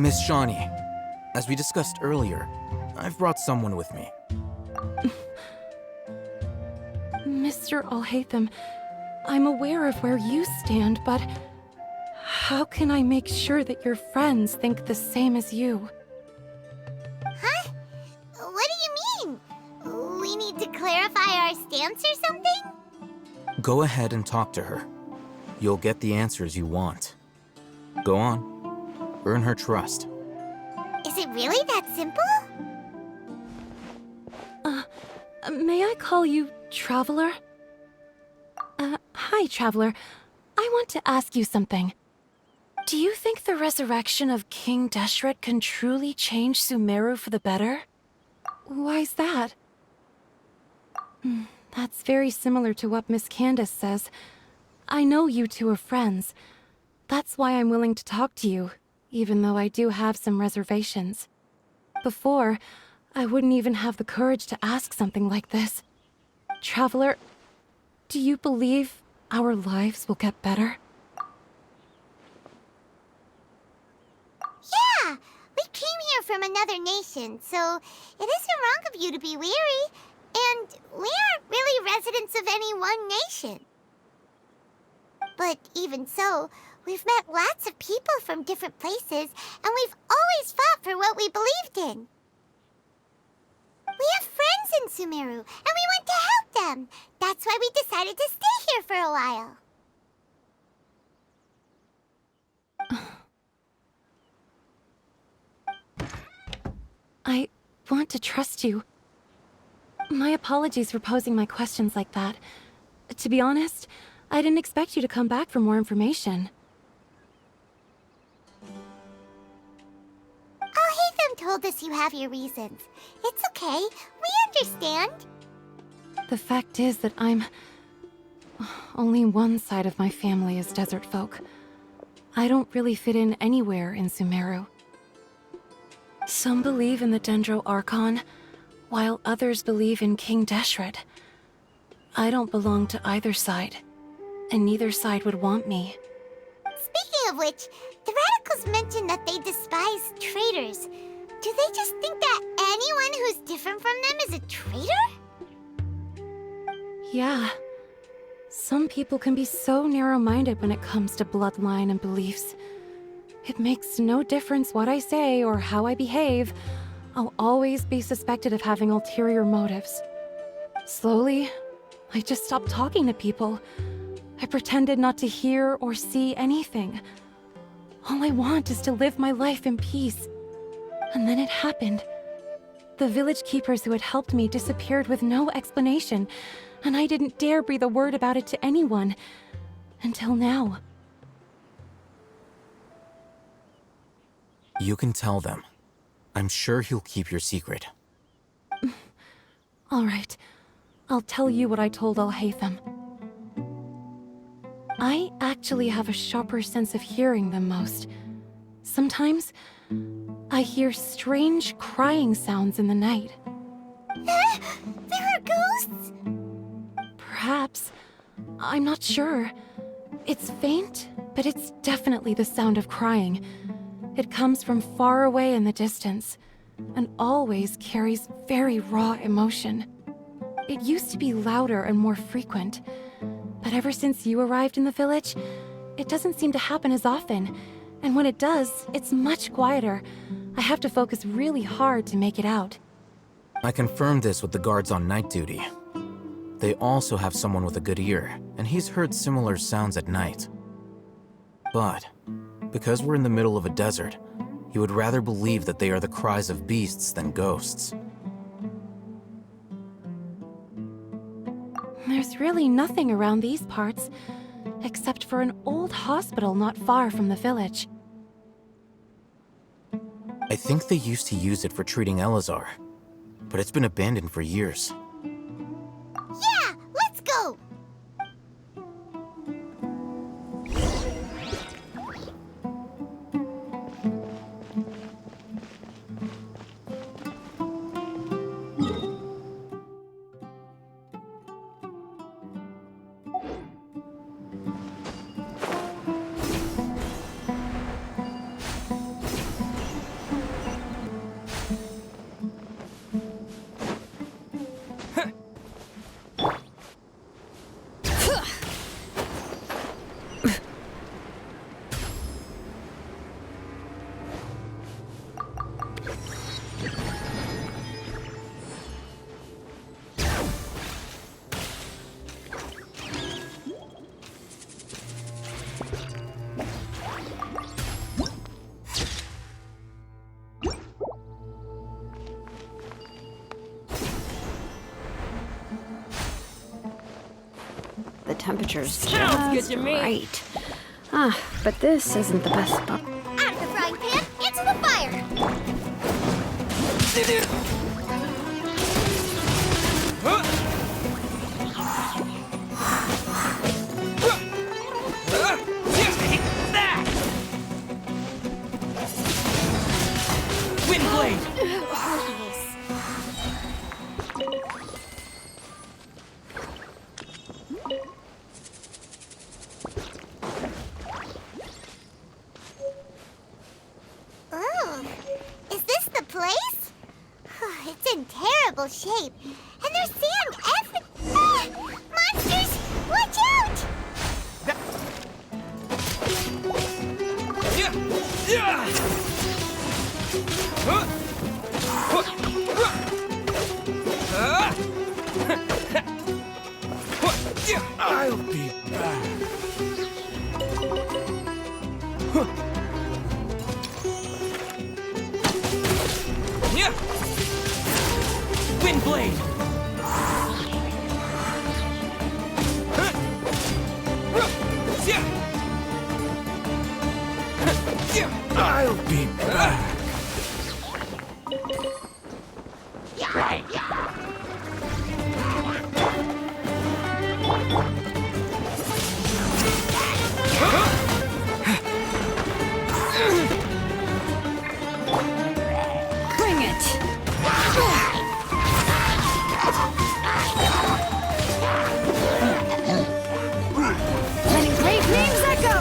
Miss Shawnee, as we discussed earlier, I've brought someone with me. Mr. Alhaitham, I'm aware of where you stand, but how can I make sure that your friends think the same as you? Huh? What do you mean? We need to clarify our stance or something? Go ahead and talk to her. You'll get the answers you want. Go on. Earn her trust. Is it really that simple? May I call you Traveler? Hi, Traveler. I want to ask you something. Do you think the resurrection of King Deshret can truly change Sumeru for the better? Why's that? That's very similar to what Miss Candace says. I know you two are friends. That's why I'm willing to talk to you, even though I do have some reservations. Before, I wouldn't even have the courage to ask something like this. Traveler, do you believe our lives will get better? Yeah! We came here from another nation, so it isn't wrong of you to be weary. And we aren't really residents of any one nation. But even so, we've met lots of people from different places, and we've always fought for what we believed in. We have friends in Sumeru, and we want to help them. That's why we decided to stay here for a while. I want to trust you. My apologies for posing my questions like that. To be honest, I didn't expect you to come back for more information. Alhaitham told us you have your reasons. It's okay. We understand. The fact is that only one side of my family is desert folk. I don't really fit in anywhere in Sumeru. Some believe in the Dendro Archon, while others believe in King Deshret. I don't belong to either side, and neither side would want me. Speaking of which, the Radicals mentioned that they despise traitors. Do they just think that anyone who's different from them is a traitor? Yeah. Some people can be so narrow-minded when it comes to bloodline and beliefs. It makes no difference what I say or how I behave. I'll always be suspected of having ulterior motives. Slowly, I just stopped talking to people. I pretended not to hear or see anything. All I want is to live my life in peace. And then it happened. The village keepers who had helped me disappeared with no explanation, and I didn't dare breathe a word about it to anyone. Until now. You can tell them. I'm sure he'll keep your secret. All right. I'll tell you what I told Alhaitham. I actually have a sharper sense of hearing than most. Sometimes, I hear strange crying sounds in the night. There are ghosts? Perhaps. I'm not sure. It's faint, but it's definitely the sound of crying. It comes from far away in the distance, and always carries very raw emotion. It used to be louder and more frequent, but ever since you arrived in the village, it doesn't seem to happen as often, and when it does, it's much quieter. I have to focus really hard to make it out. I confirmed this with the guards on night duty. They also have someone with a good ear, and he's heard similar sounds at night. But because we're in the middle of a desert, he would rather believe that they are the cries of beasts than ghosts. There's really nothing around these parts, except for an old hospital not far from the village. I think they used to use it for treating Elazar, but it's been abandoned for years. Yeah, let's go! the temperature's Sounds just good to me. right. Ah, but this isn't the best spot. Out of the frying pan, into the fire! Windblade! Oh, is this the place? It's in terrible shape. And there's sand every... Ah! Monsters! Watch out! I'll be back. Windblade! I'll be back. Bring it! Letting great names echo!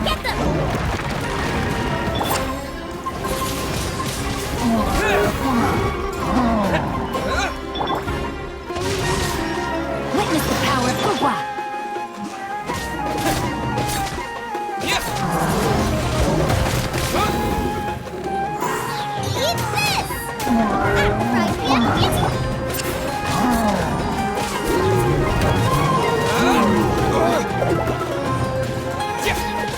Get them! Witness the power of Uwa! Eat this! Out of the frying pan, into... Get them!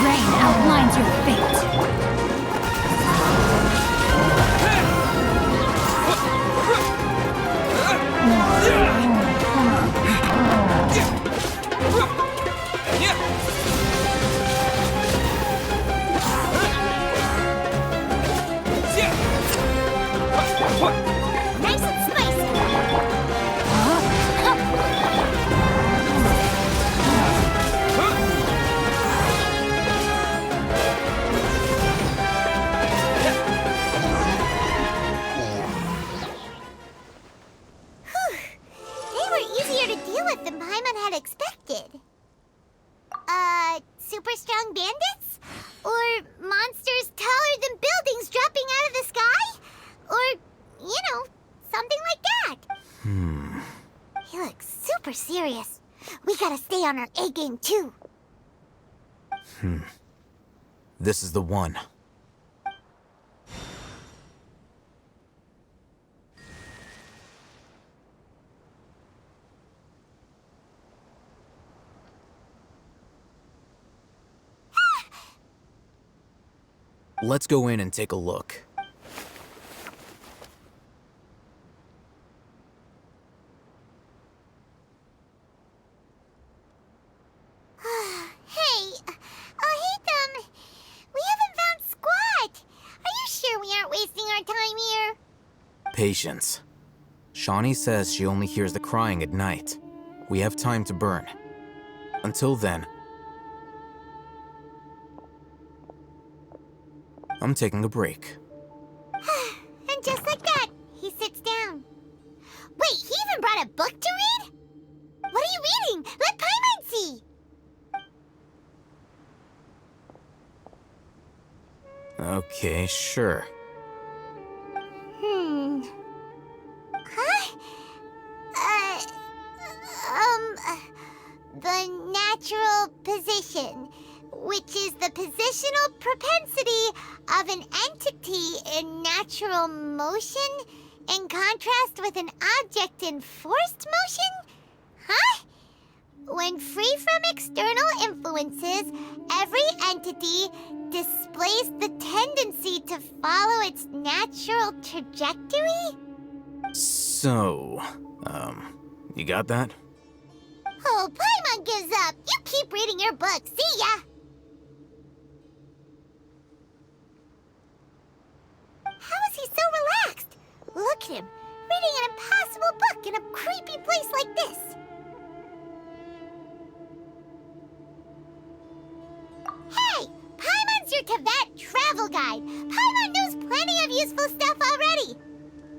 Rain outlines your fate! Nice and spicy! They were easier to deal with than Paimon had expected. Super strong bandits? Or monsters taller than buildings dropping out of the sky? Or, you know, something like that. He looks super serious. We gotta stay on our A game too. This is the one. Let's go in and take a look. Patience. Shawnee says she only hears the crying at night. We have time to burn. Until then, I'm taking a break. And just like that, he sits down. Wait, he even brought a book to read? What are you reading? Let Paimon see! Okay, sure. Huh? The natural position, which is the positional propensity of an entity in natural motion in contrast with an object in forced motion? Huh? When free from external influences, every entity displays the tendency to follow its natural trajectory? So, you got that? Oh, Paimon gives up. You keep reading your book. See ya! How is he so relaxed? Look at him, reading an impossible book in a creepy place like this. Hey! Paimon's your Teyvat travel guide. Paimon knows plenty of useful stuff already.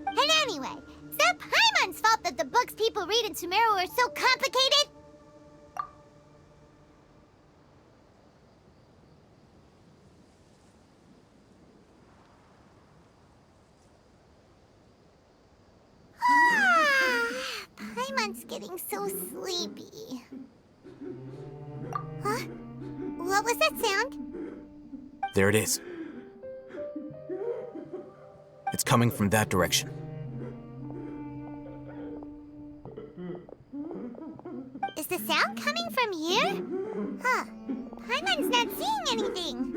And anyway, is that Paimon's fault that the books people read in Sumeru are so complicated? Paimon's getting so sleepy. Huh? What was that sound? There it is. It's coming from that direction. Is the sound coming from here? Huh. Paimon's not seeing anything.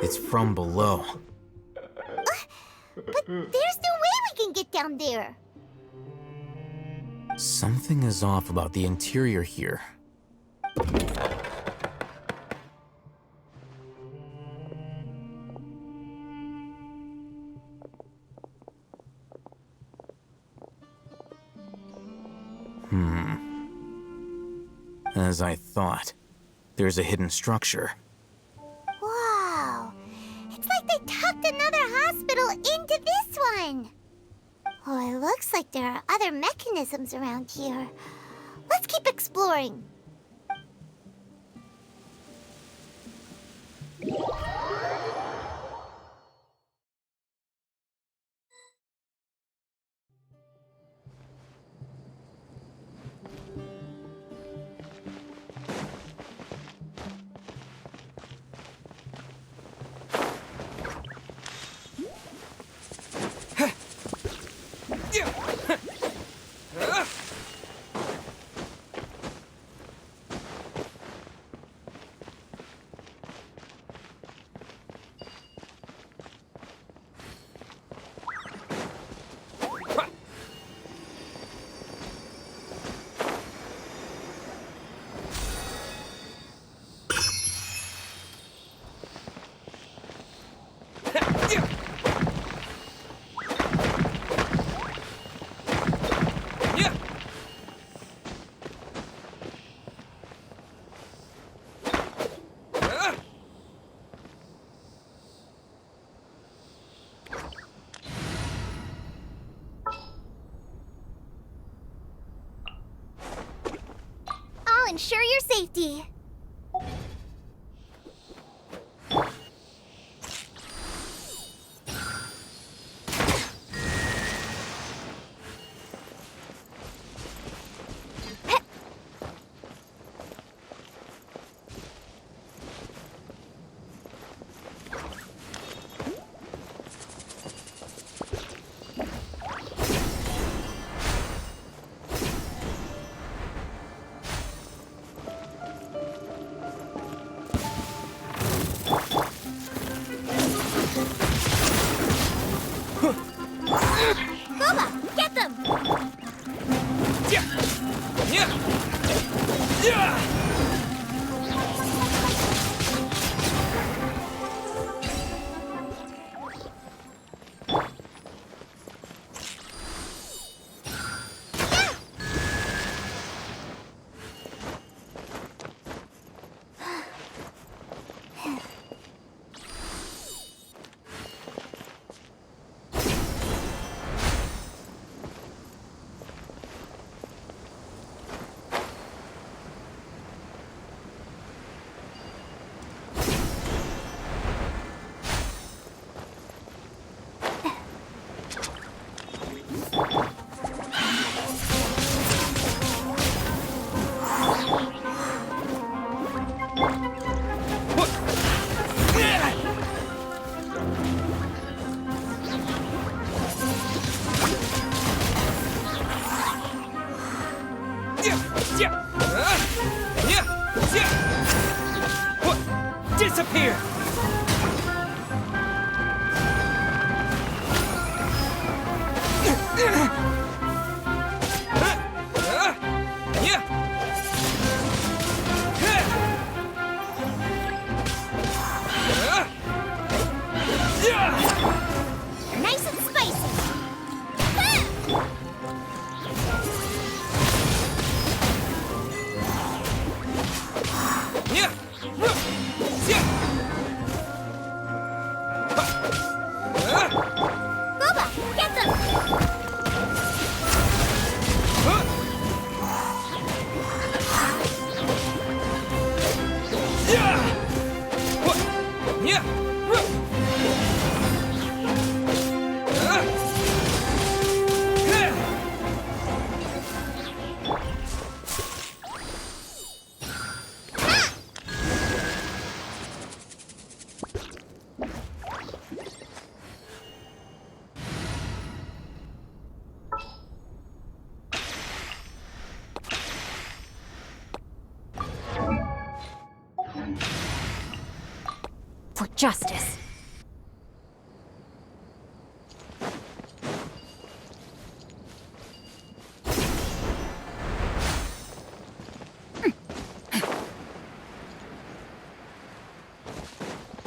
It's from below. But there's no way we can get down there. Something is off about the interior here. As I thought, there's a hidden structure. Wow. It's like they tucked another hospital into this one. Oh, it looks like there are other mechanisms around here. Let's keep exploring. I'll ensure your safety. Get them! Disappear! Nice and spicy. Boba, get them! For justice.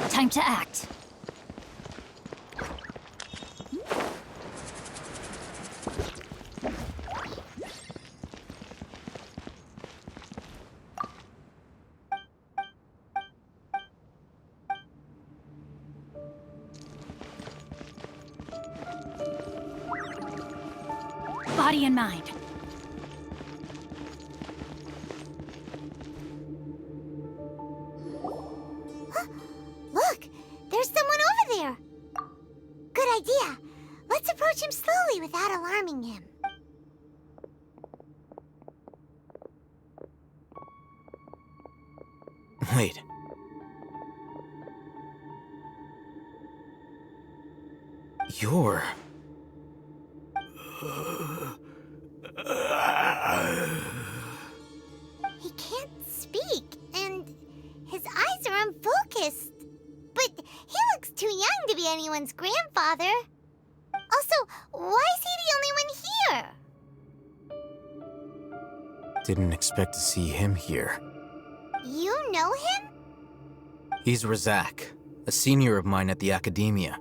Time to act. Body and mind. Look, there's someone over there. Good idea. Let's approach him slowly without alarming him. Wait. You're... He can't speak, and his eyes are unfocused. But he looks too young to be anyone's grandfather. Also, why is he the only one here? Didn't expect to see him here. You know him? He's Razak, a senior of mine at the Academia.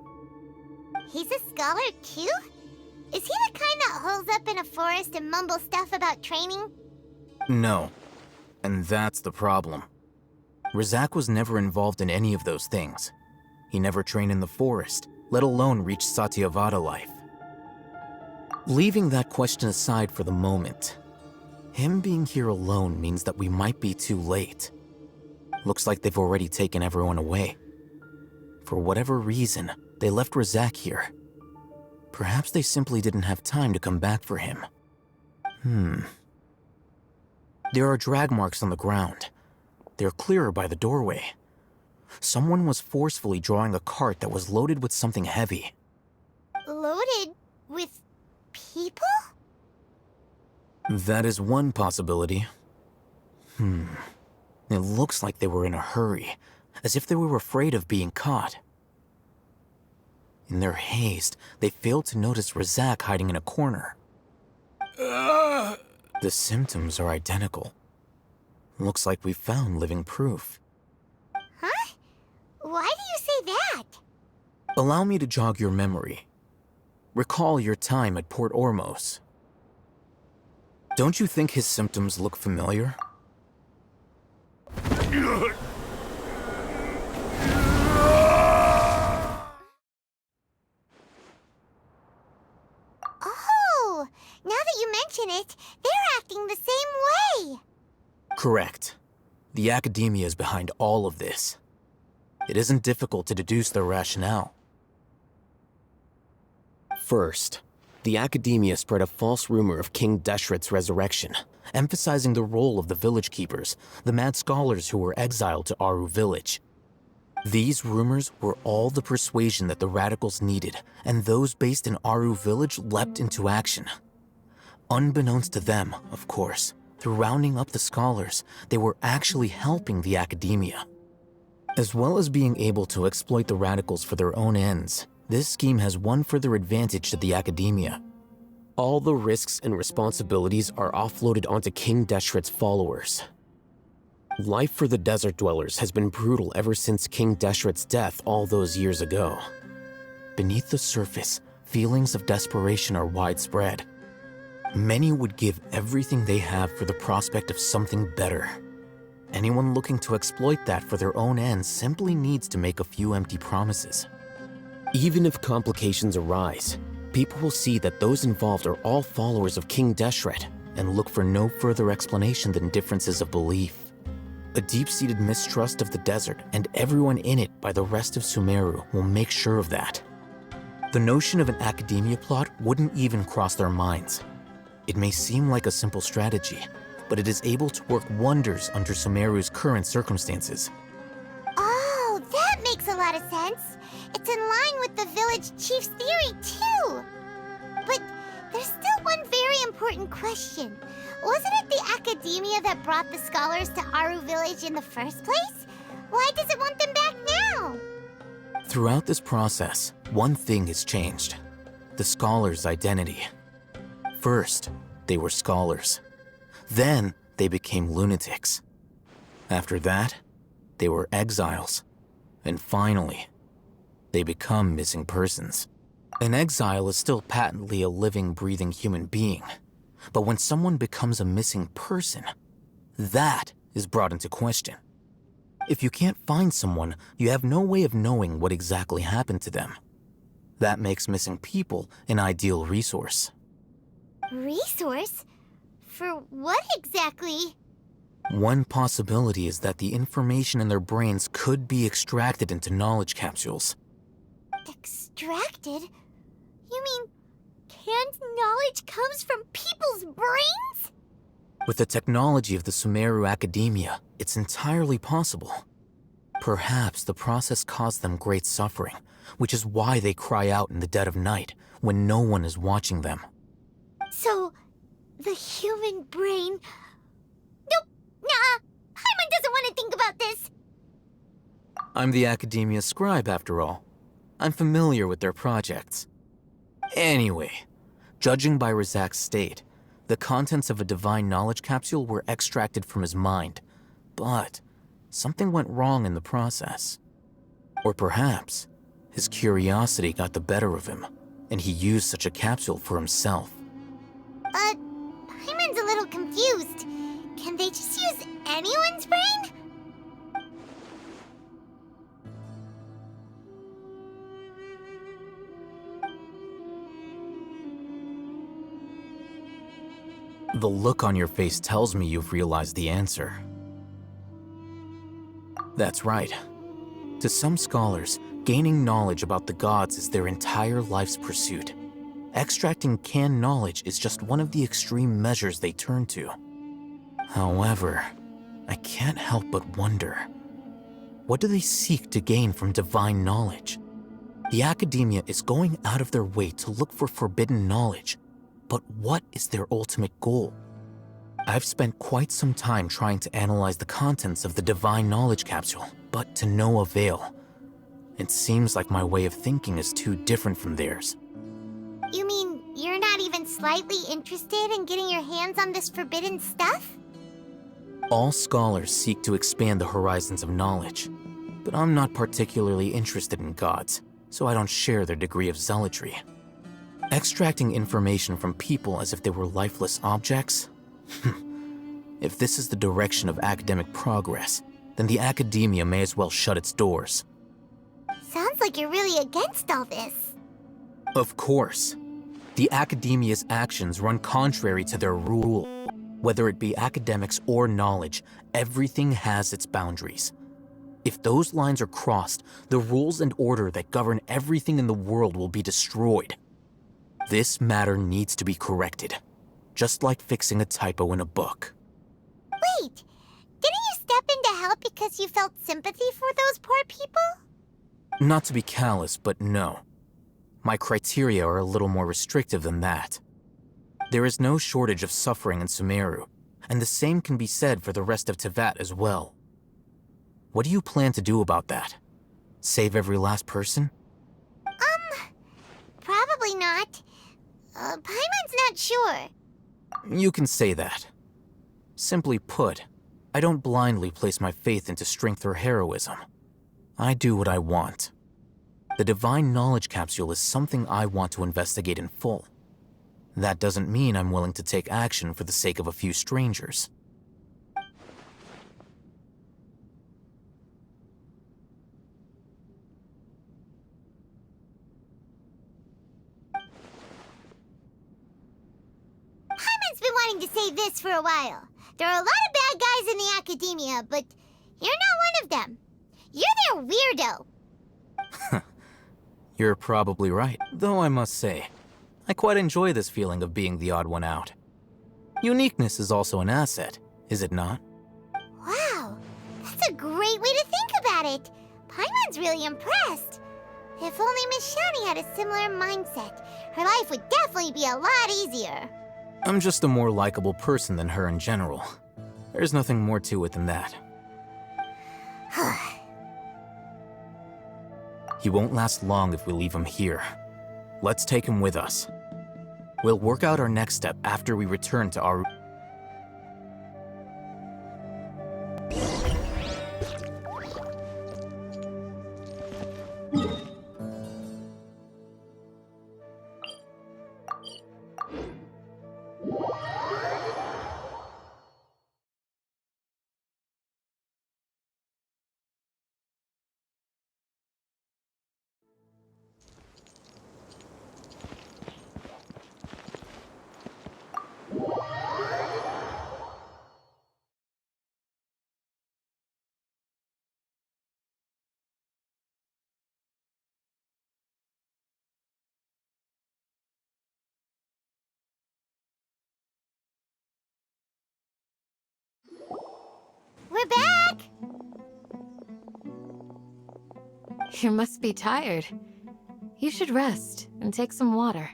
He's a scholar too? Is he the kind that holes up in a forest and mumbles stuff about training? No. And that's the problem. Razak was never involved in any of those things. He never trained in the forest, let alone reach Satyavada life. Leaving that question aside for the moment, him being here alone means that we might be too late. Looks like they've already taken everyone away. For whatever reason, they left Razak here. Perhaps they simply didn't have time to come back for him. There are drag marks on the ground. They're clearer by the doorway. Someone was forcefully drawing a cart that was loaded with something heavy. Loaded with people? That is one possibility. It looks like they were in a hurry, as if they were afraid of being caught. In their haste, they failed to notice Razak hiding in a corner. The symptoms are identical. Looks like we found living proof. Huh? Why do you say that? Allow me to jog your memory. Recall your time at Port Ormos. Don't you think his symptoms look familiar? Oh, now that you mention it, they're acting the same way. Correct. The Academia is behind all of this. It isn't difficult to deduce their rationale. First, the Academia spread a false rumor of King Deshret's resurrection, emphasizing the role of the village keepers, the mad scholars who were exiled to Aru village. These rumors were all the persuasion that the radicals needed, and those based in Aru village leapt into action. Unbeknownst to them, of course, Through rounding up the scholars, they were actually helping the academia. As well as being able to exploit the radicals for their own ends, this scheme has one further advantage to the academia. All the risks and responsibilities are offloaded onto King Deshret's followers. Life for the desert dwellers has been brutal ever since King Deshret's death all those years ago. Beneath the surface, feelings of desperation are widespread. Many would give everything they have for the prospect of something better. Anyone looking to exploit that for their own ends simply needs to make a few empty promises. Even if complications arise, people will see that those involved are all followers of King Deshret and look for no further explanation than differences of belief. A deep-seated mistrust of the desert and everyone in it by the rest of Sumeru will make sure of that. The notion of an academia plot wouldn't even cross their minds. It may seem like a simple strategy, but it is able to work wonders under Sumeru's current circumstances. Oh, that makes a lot of sense. It's in line with the village chief's theory, too. But there's still one very important question. Wasn't it the academia that brought the scholars to Aru village in the first place? Why does it want them back now? Throughout this process, one thing has changed: the scholars' identity. First, they were scholars. Then, they became lunatics. After that, they were exiles. And finally, they become missing persons. An exile is still patently a living, breathing human being. But when someone becomes a missing person, that is brought into question. If you can't find someone, you have no way of knowing what exactly happened to them. That makes missing people an ideal resource. Resource? For what exactly? One possibility is that the information in their brains could be extracted into knowledge capsules. Extracted? You mean canned knowledge comes from people's brains? With the technology of the Sumeru Academia, it's entirely possible. Perhaps the process caused them great suffering, which is why they cry out in the dead of night when no one is watching them. So, the human brain... Nope, nah, Paimon doesn't want to think about this. I'm the Academia scribe, after all. I'm familiar with their projects. Anyway, judging by Razak's state, the contents of a divine knowledge capsule were extracted from his mind, but something went wrong in the process. Or perhaps his curiosity got the better of him, and he used such a capsule for himself. Paimon's a little confused. Can they just use anyone's brain? The look on your face tells me you've realized the answer. That's right. To some scholars, gaining knowledge about the gods is their entire life's pursuit. Extracting canned knowledge is just one of the extreme measures they turn to. However, I can't help but wonder, what do they seek to gain from divine knowledge? The academia is going out of their way to look for forbidden knowledge, but what is their ultimate goal? I've spent quite some time trying to analyze the contents of the divine knowledge capsule, but to no avail. It seems like my way of thinking is too different from theirs. You mean you're not even slightly interested in getting your hands on this forbidden stuff? All scholars seek to expand the horizons of knowledge, but I'm not particularly interested in gods, so I don't share their degree of zealotry. Extracting information from people as if they were lifeless objects? If this is the direction of academic progress, then the academia may as well shut its doors. Sounds like you're really against all this. Of course. The academia's actions run contrary to their rule. Whether it be academics or knowledge, everything has its boundaries. If those lines are crossed, the rules and order that govern everything in the world will be destroyed. This matter needs to be corrected, just like fixing a typo in a book. Wait, didn't you step in to help because you felt sympathy for those poor people? Not to be callous, but no. My criteria are a little more restrictive than that. There is no shortage of suffering in Sumeru, And the same can be said for the rest of Tevat as well. What do you plan to do about that? Save every last person? Probably not. Paimon's not sure. You can say that. Simply put, I don't blindly place my faith into strength or heroism. I do what I want. The Divine Knowledge Capsule is something I want to investigate in full. That doesn't mean I'm willing to take action for the sake of a few strangers. Paimon's been wanting to say this for a while. There are a lot of bad guys in the academia, but you're not one of them. You're their weirdo. You're probably right, though I must say, I quite enjoy this feeling of being the odd one out. Uniqueness is also an asset, is it not? Wow, that's a great way to think about it. Paimon's really impressed. If only Miss Shani had a similar mindset, her life would definitely be a lot easier. I'm just a more likable person than her in general. There's nothing more to it than that. He won't last long if we leave him here. Let's take him with us. We'll work out our next step after we return to our... We're back! You must be tired. You should rest and take some water.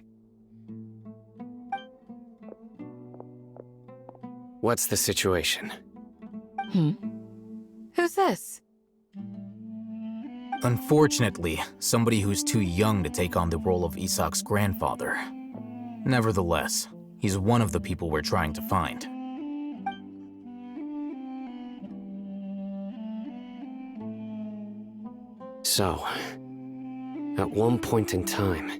What's the situation? Who's this? Unfortunately, somebody who's too young to take on the role of Isak's grandfather. Nevertheless, he's one of the people we're trying to find. So, at one point in time,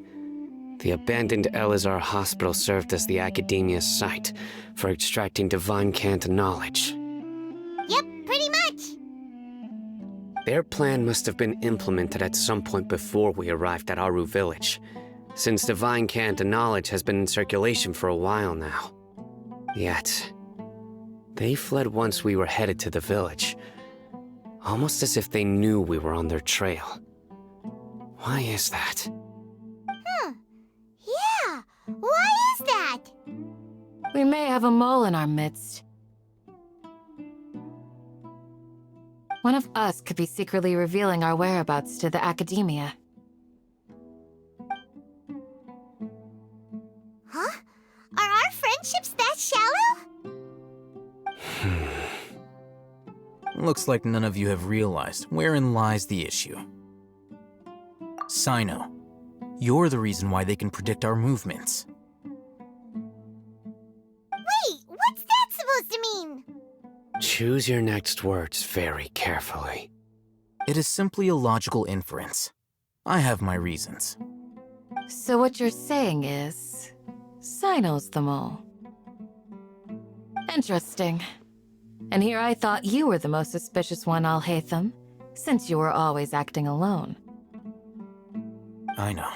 the abandoned Elazar Hospital served as the academia's site for extracting divine cant knowledge. Yep, pretty much. Their plan must have been implemented at some point before we arrived at Aru Village, since divine cant knowledge has been in circulation for a while now. Yet, they fled once we were headed to the village, almost as if they knew we were on their trail. Why is that? Yeah, why is that? We may have a mole in our midst. One of us could be secretly revealing our whereabouts to the academia. Huh? Are our friendships that shallow? Looks like none of you have realized wherein lies the issue. Sino, you're the reason why they can predict our movements. Wait, what's that supposed to mean? Choose your next words very carefully. It is simply a logical inference. I have my reasons. So what you're saying is... Sino's the mole. Interesting. And here I thought you were the most suspicious one, Alhaitham, since you were always acting alone. I know.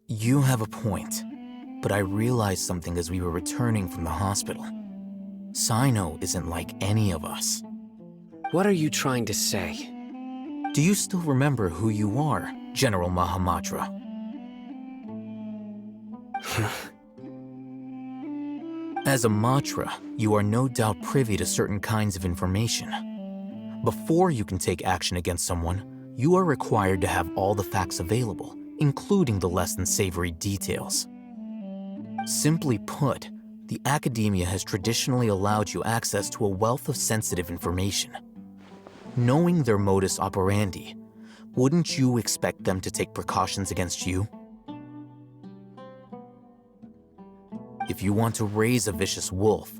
You have a point, but I realized something as we were returning from the hospital. Sino isn't like any of us. What are you trying to say? Do you still remember who you are, General Mahamatra? As a Matra, you are no doubt privy to certain kinds of information. Before you can take action against someone, you are required to have all the facts available, including the less than savory details. Simply put, The academia has traditionally allowed you access to a wealth of sensitive information. Knowing their modus operandi, wouldn't you expect them to take precautions against you? If you want to raise a vicious wolf,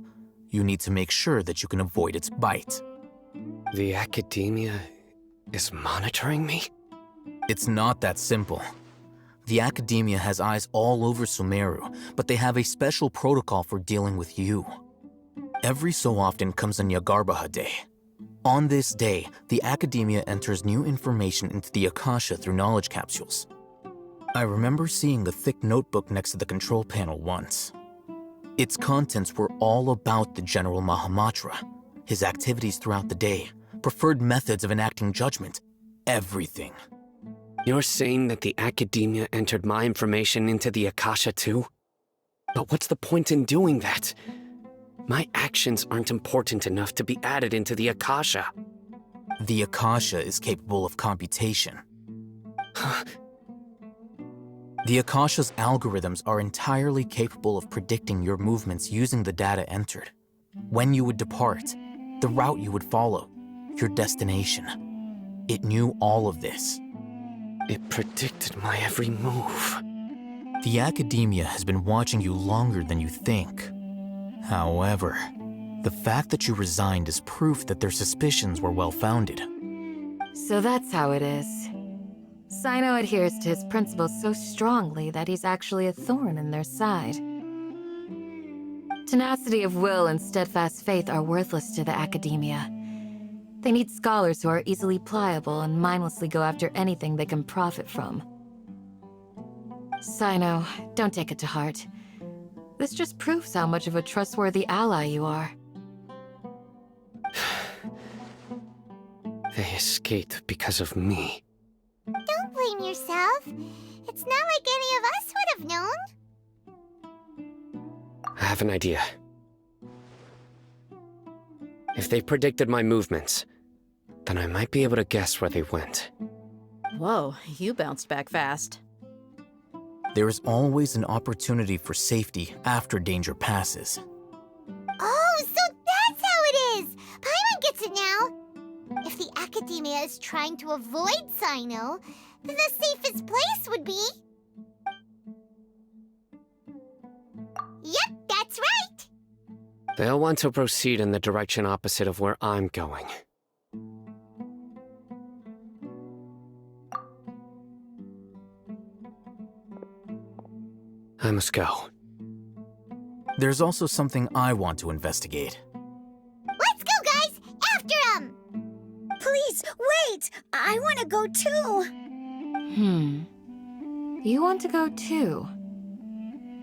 you need to make sure that you can avoid its bite. The academia is monitoring me? It's not that simple. The academia has eyes all over Sumeru, but they have a special protocol for dealing with you. Every so often comes a Nyagarbaha Day. On this day, the academia enters new information into the Akasha through knowledge capsules. I remember seeing the thick notebook next to the control panel once. Its contents were all about the General Mahamatra, his activities throughout the day, preferred methods of enacting judgment, everything. You're saying that the academia entered my information into the Akasha too? But what's the point in doing that? My actions aren't important enough to be added into the Akasha. The Akasha is capable of computation. The Akasha's algorithms are entirely capable of predicting your movements using the data entered. When you would depart, the route you would follow, your destination. It knew all of this. It predicted my every move. The academia has been watching you longer than you think. However, the fact that you resigned is proof that their suspicions were well-founded. So that's how it is. Sino adheres to his principles so strongly that he's actually a thorn in their side. Tenacity of will and steadfast faith are worthless to the academia. They need scholars who are easily pliable and mindlessly go after anything they can profit from. Sino, don't take it to heart. This just proves how much of a trustworthy ally you are. They escaped because of me. Don't blame yourself. It's not like any of us would have known. I have an idea. If they predicted my movements, then I might be able to guess where they went. Whoa, you bounced back fast. There is always an opportunity for safety after danger passes. Oh, so that's how it is! Paimon gets it now! If the academia is trying to avoid Sino, then the safest place would be... Yep, that's right! They'll want to proceed in the direction opposite of where I'm going. I must go. There's also something I want to investigate. Let's go, guys! After him! Please, wait! I want to go too! You want to go too?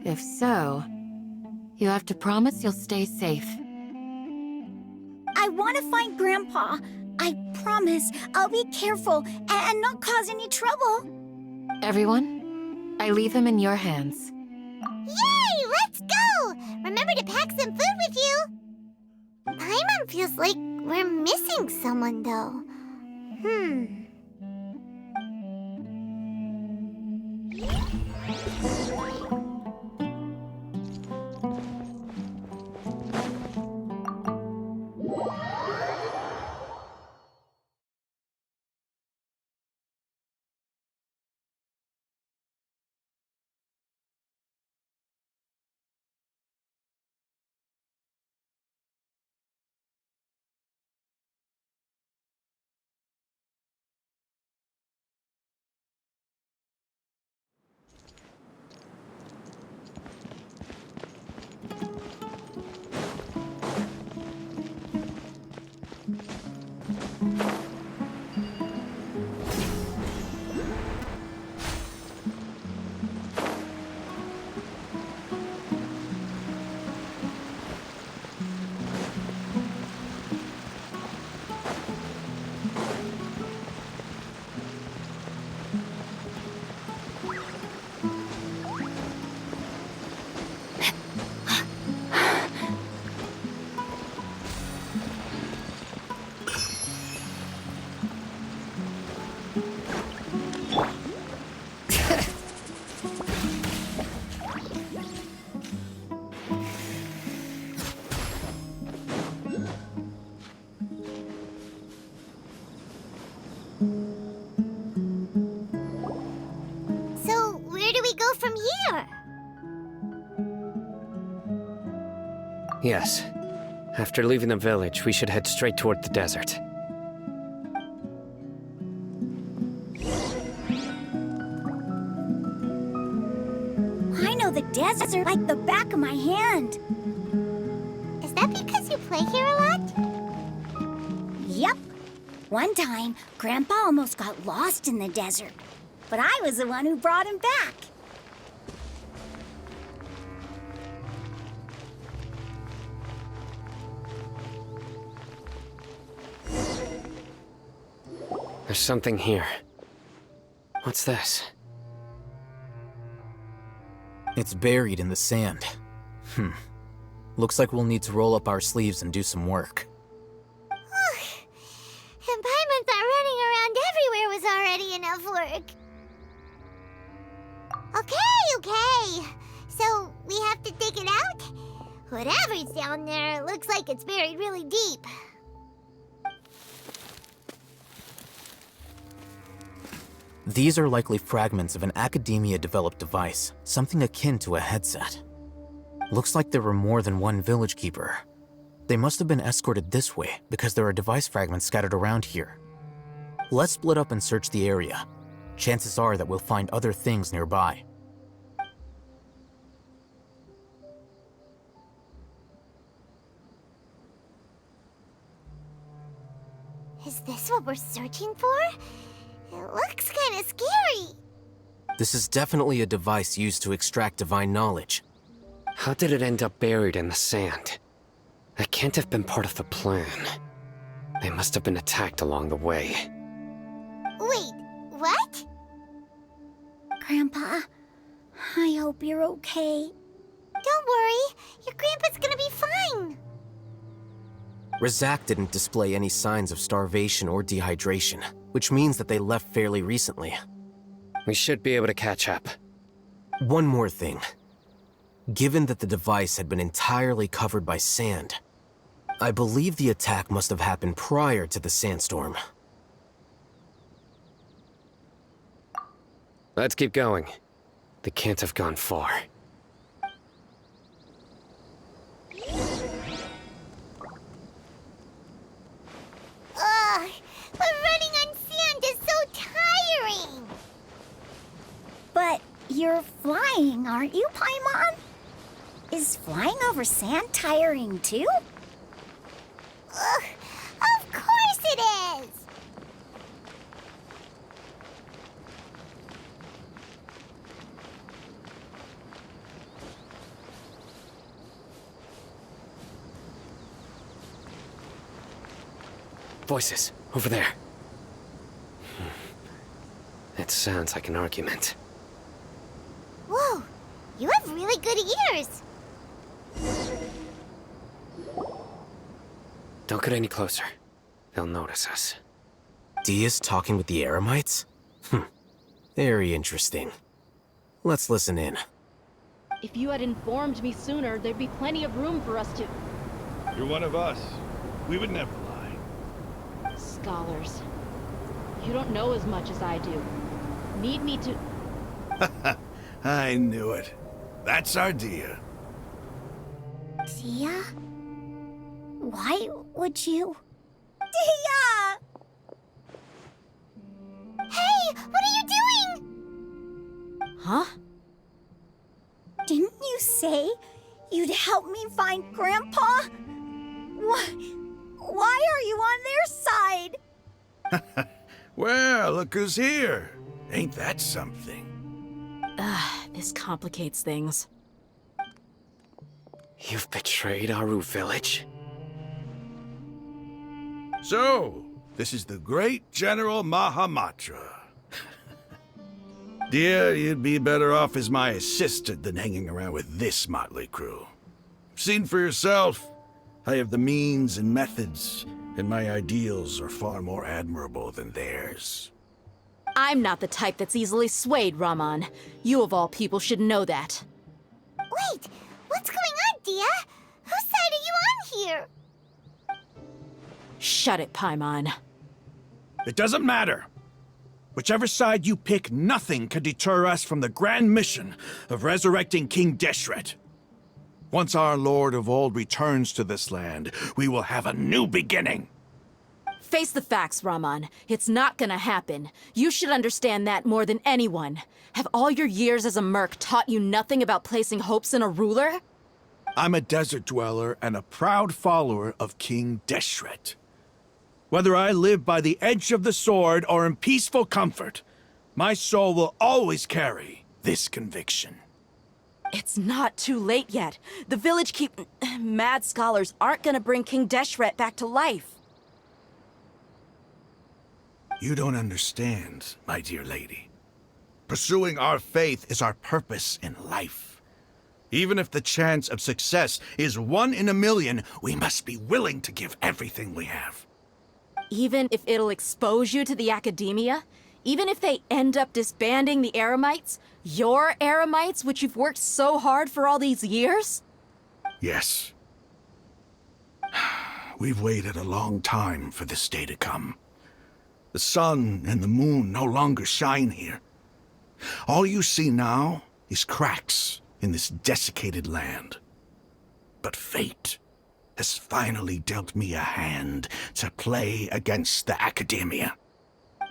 If so, you have to promise you'll stay safe. I want to find Grandpa. I promise I'll be careful and not cause any trouble. Everyone, I leave him in your hands. Yay! Let's go! Remember to pack some food with you! Paimon feels like we're missing someone, though. Yes. After leaving the village, we should head straight toward the desert. I know the desert like the back of my hand. Is that because you play here a lot? Yep. One time, Grandpa almost got lost in the desert, but I was the one who brought him back. There's something here. What's this? It's buried in the sand. Looks like we'll need to roll up our sleeves and do some work. And Paimon thought running around everywhere was already enough work. Okay. So, we have to dig it out? Whatever's down there, looks like it's buried really deep. These are likely fragments of an academia-developed device, something akin to a headset. Looks like there were more than one village keeper. They must have been escorted this way because there are device fragments scattered around here. Let's split up and search the area. Chances are that we'll find other things nearby. Is this what we're searching for? It looks kind of scary. This is definitely a device used to extract divine knowledge. How did it end up buried in the sand? That can't have been part of the plan. They must have been attacked along the way. Wait, what? Grandpa, I hope you're okay. Don't worry, your grandpa's gonna be fine. Razak didn't display any signs of starvation or dehydration, which means that they left fairly recently. We should be able to catch up. One more thing. Given that the device had been entirely covered by sand, I believe the attack must have happened prior to the sandstorm. Let's keep going. They can't have gone far. Ugh, but running on sand is so tiring. But you're flying, aren't you, Paimon? Is flying over sand tiring too? Ugh, of course it is. Voices, over there. It sounds like an argument. Whoa, you have really good ears. Don't get any closer. They'll notice us. Dia's talking with the Eremites? Very interesting. Let's listen in. If you had informed me sooner, there'd be plenty of room for us to... You're one of us. We would never lie. Scholars. You don't know as much as I do. Need me to... I knew it. That's our Dia. Dia? Why would you... Dia! Hey, what are you doing? Huh? Didn't you say you'd help me find Grandpa? Why are you on their side? Well, look who's here. Ain't that something? This complicates things. You've betrayed Aru village? So, this is the great General Mahamatra. Dear, you'd be better off as my assistant than hanging around with this motley crew. Seen for yourself, I have the means and methods, and my ideals are far more admirable than theirs. I'm not the type that's easily swayed, Raman. You of all people should know that. Wait, what's going on, Dia? Whose side are you on here? Shut it, Paimon. It doesn't matter. Whichever side you pick, nothing can deter us from the grand mission of resurrecting King Deshret. Once our Lord of Old returns to this land, we will have a new beginning. Face the facts, Raman. It's not gonna happen. You should understand that more than anyone. Have all your years as a merc taught you nothing about placing hopes in a ruler? I'm a desert dweller and a proud follower of King Deshret. Whether I live by the edge of the sword or in peaceful comfort, my soul will always carry this conviction. It's not too late yet. The village keep... Mad scholars aren't gonna bring King Deshret back to life. You don't understand, my dear lady. Pursuing our faith is our purpose in life. Even if the chance of success is 1 in a million, we must be willing to give everything we have. Even if it'll expose you to the academia? Even if they end up disbanding the Eremites? Your Eremites, which you've worked so hard for all these years? Yes. We've waited a long time for this day to come. The sun and the moon no longer shine here. All you see now is cracks in this desiccated land. But fate has finally dealt me a hand to play against the Academia.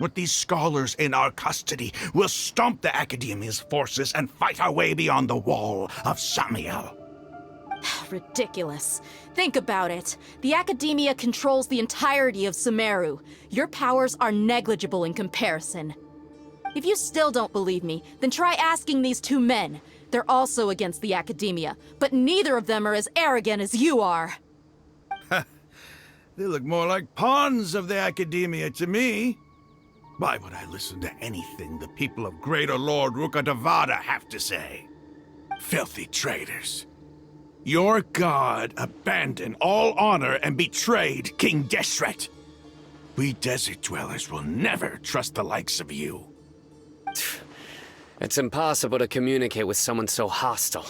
With these scholars in our custody, we'll stomp the Academia's forces and fight our way beyond the wall of Samiel. Ridiculous. Think about it. The Academia controls the entirety of Sumeru. Your powers are negligible in comparison. If you still don't believe me, then try asking these 2 men. They're also against the Academia, but neither of them are as arrogant as you are. They look more like pawns of the Academia to me. Why would I listen to anything the people of Greater Lord Rukkhadevada have to say? Filthy traitors. Your god abandoned all honor and betrayed King Deshret. We desert dwellers will never trust the likes of you. It's impossible to communicate with someone so hostile.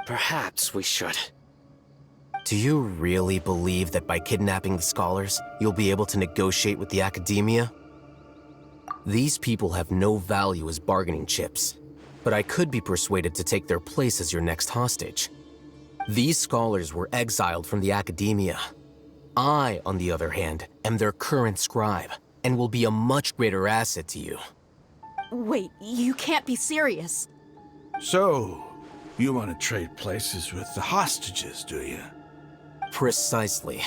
Perhaps we should. Do you really believe that by kidnapping the scholars, you'll be able to negotiate with the Academia? These people have no value as bargaining chips, but I could be persuaded to take their place as your next hostage. These scholars were exiled from the Academia. I, on the other hand, am their current scribe, and will be a much greater asset to you. Wait, you can't be serious. So, you want to trade places with the hostages, do you? Precisely.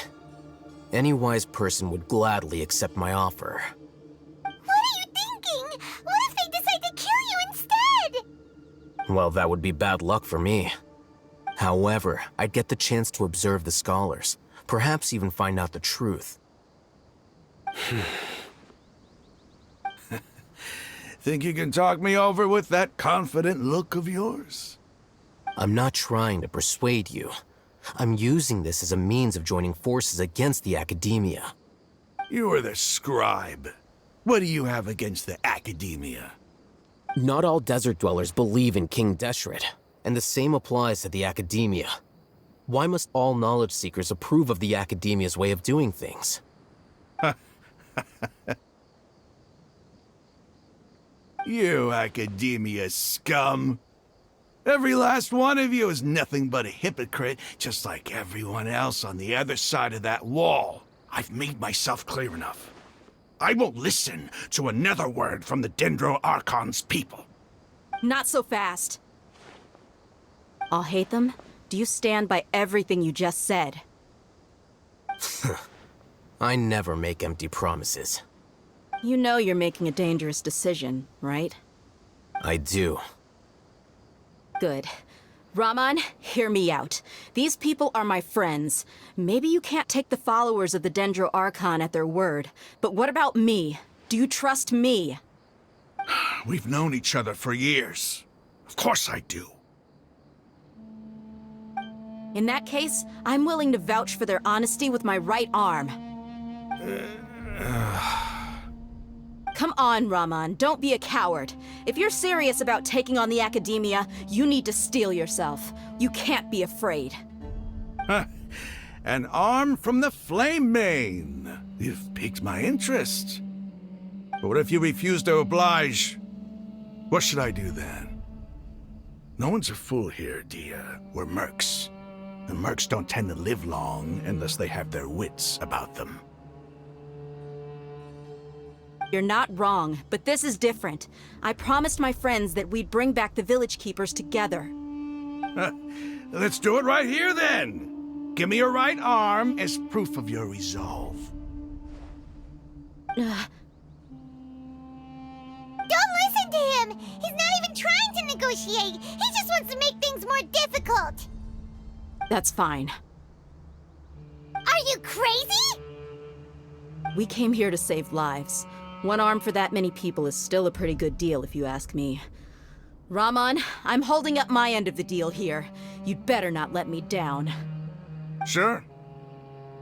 Any wise person would gladly accept my offer. What are you thinking? What if they decide to kill you instead? Well, that would be bad luck for me. However, I'd get the chance to observe the scholars, perhaps even find out the truth. Think you can talk me over with that confident look of yours? I'm not trying to persuade you. I'm using this as a means of joining forces against the Academia. You are the scribe. What do you have against the Academia? Not all desert dwellers believe in King Deshret, and the same applies to the Academia. Why must all knowledge seekers approve of the Academia's way of doing things? You Academia scum. Every last one of you is nothing but a hypocrite, just like everyone else on the other side of that wall. I've made myself clear enough. I won't listen to another word from the Dendro Archon's people. Not so fast. I'll hate them. Do you stand by everything you just said? I never make empty promises. You know you're making a dangerous decision, right? I do. Good. Raman, hear me out. These people are my friends. Maybe you can't take the followers of the Dendro Archon at their word, but what about me? Do you trust me? We've known each other for years. Of course I do. In that case, I'm willing to vouch for their honesty with my right arm. Come on, Raman, don't be a coward. If you're serious about taking on the Academia, you need to steel yourself. You can't be afraid. An arm from the Flame Mane. You've piqued my interest. But what if you refuse to oblige? What should I do then? No one's a fool here, Dia. We're mercs. And mercs don't tend to live long unless they have their wits about them. You're not wrong, but this is different. I promised my friends that we'd bring back the village keepers together. Let's do it right here, then. Give me your right arm as proof of your resolve. Don't listen to him! He's not even trying to negotiate! He just wants to make things more difficult! That's fine. Are you crazy? We came here to save lives. One arm for that many people is still a pretty good deal, if you ask me. Rahman, I'm holding up my end of the deal here. You'd better not let me down. Sure.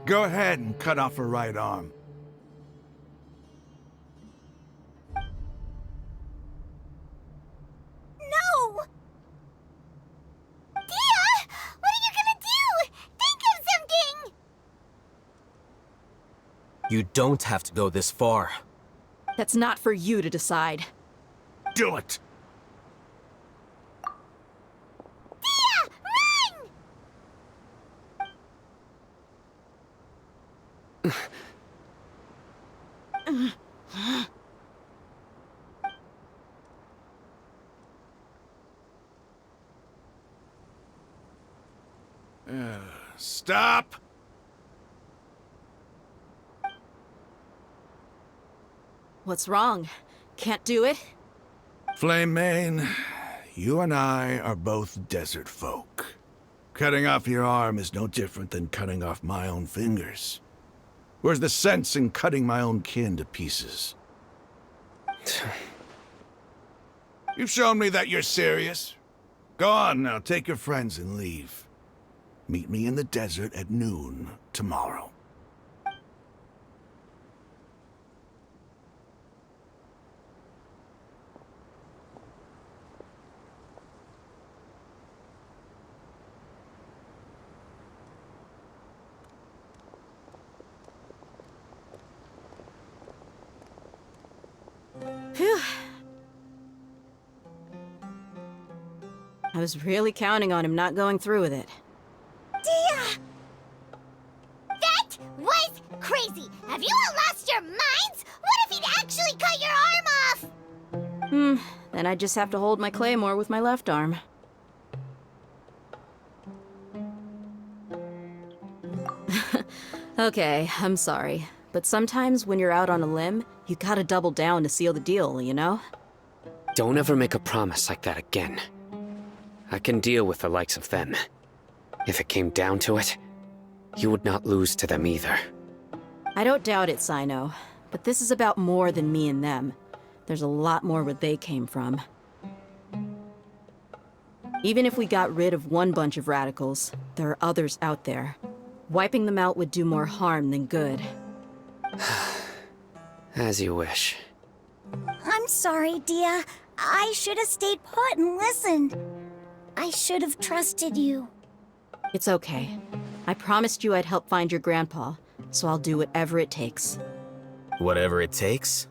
Go ahead and cut off her right arm. No! Dia! What are you gonna do? Think of something! You don't have to go this far. That's not for you to decide. Do it! Dia! Run! Stop! What's wrong? Can't do it? Flame Mane, you and I are both desert folk. Cutting off your arm is no different than cutting off my own fingers. Where's the sense in cutting my own kin to pieces? You've shown me that you're serious. Go on now, take your friends and leave. Meet me in the desert at noon tomorrow. Phew. I was really counting on him not going through with it. Dia! That was crazy! Have you all lost your minds? What if he'd actually cut your arm off? Then I just have to hold my claymore with my left arm. Okay, I'm sorry. But sometimes when you're out on a limb, you gotta double down to seal the deal, you know? Don't ever make a promise like that again. I can deal with the likes of them. If it came down to it, you would not lose to them either. I don't doubt it, Sino. But this is about more than me and them. There's a lot more where they came from. Even if we got rid of one bunch of radicals, there are others out there. Wiping them out would do more harm than good. As you wish. I'm sorry, Dia. I should have stayed put and listened. I should have trusted you. It's okay. I promised you I'd help find your grandpa, so I'll do whatever it takes. Whatever it takes?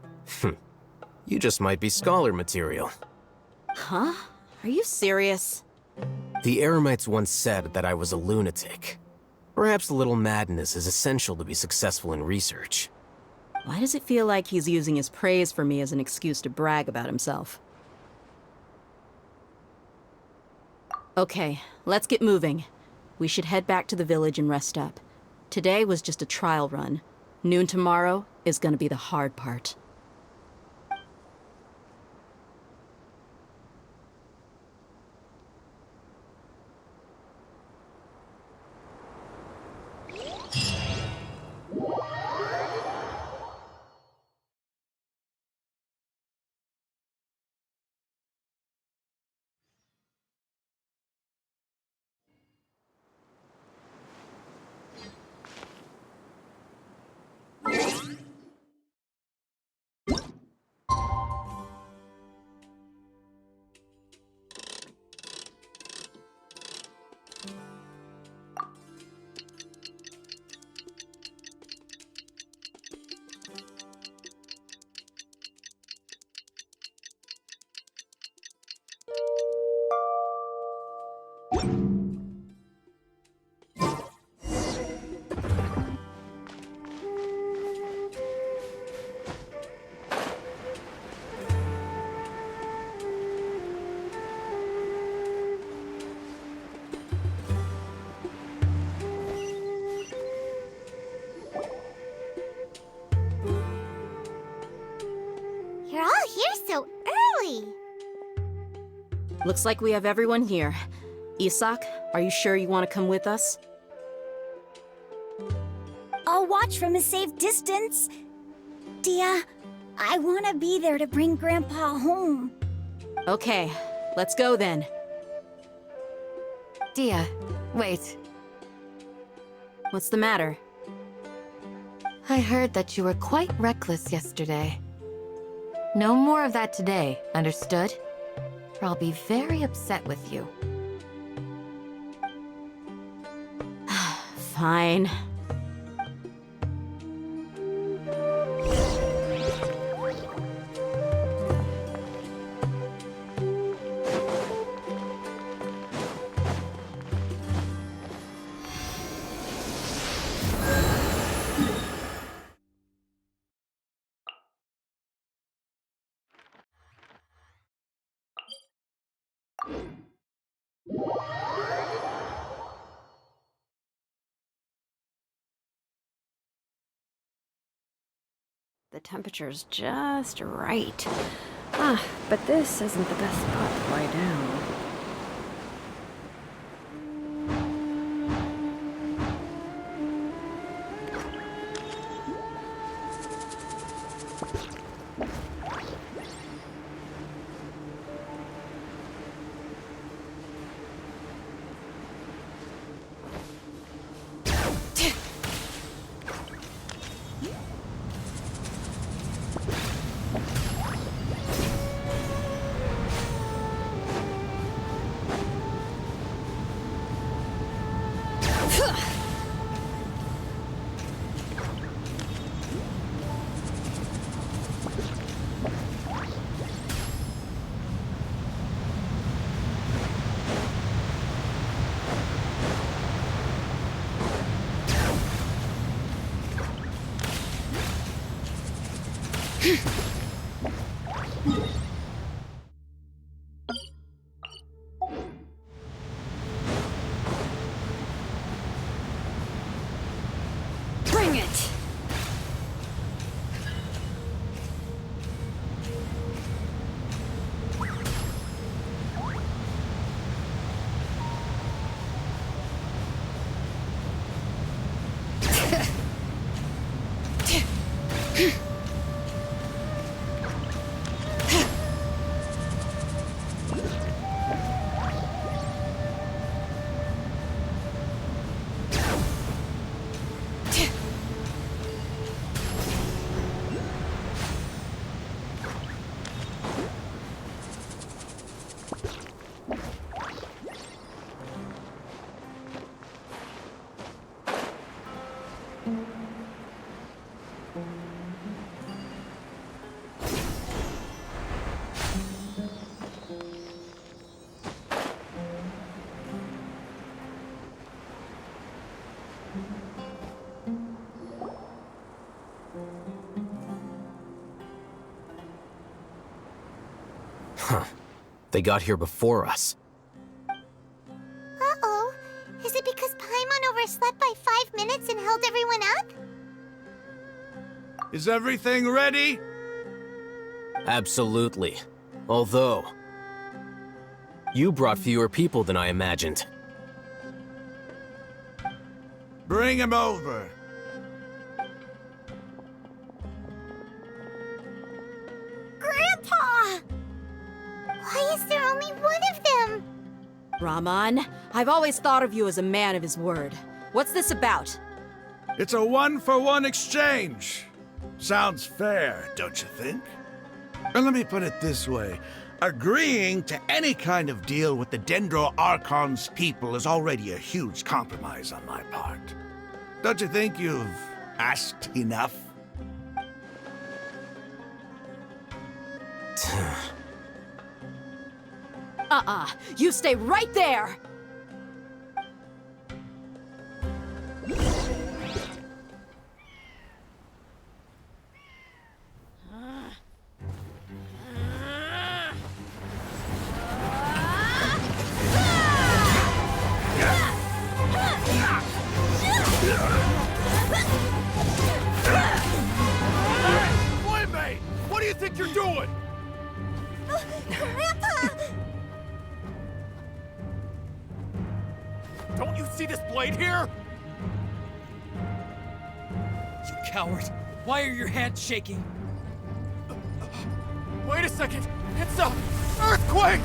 You just might be scholar material. Huh? Are you serious? The Eremites once said that I was a lunatic. Perhaps a little madness is essential to be successful in research. Why does it feel like he's using his praise for me as an excuse to brag about himself? Okay, let's get moving. We should head back to the village and rest up. Today was just a trial run. Noon tomorrow is gonna be the hard part. Looks like we have everyone here. Isak, are you sure you want to come with us? I'll watch from a safe distance. Dia, I want to be there to bring Grandpa home. Okay, let's go then. Dia, wait. What's the matter? I heard that you were quite reckless yesterday. No more of that today, understood? Or I'll be very upset with you. Fine. The temperature's just right. But this isn't the best spot to lie down. Bring it! Huh. They got here before us. Uh-oh. Is it because Paimon overslept by 5 minutes and held everyone up? Is everything ready? Absolutely. Although, you brought fewer people than I imagined. Bring him over. Grandpa! Why is there only one of them? Rahman, I've always thought of you as a man of his word. What's this about? It's a 1-for-1 exchange. Sounds fair, don't you think? And let me put it this way. Agreeing to any kind of deal with the Dendro Archon's people is already a huge compromise on my part. Don't you think you've asked enough? You stay right there! What do you think you're doing? Grandpa! see this blade here? You coward! Why are your hands shaking? Wait a second! It's a earthquake!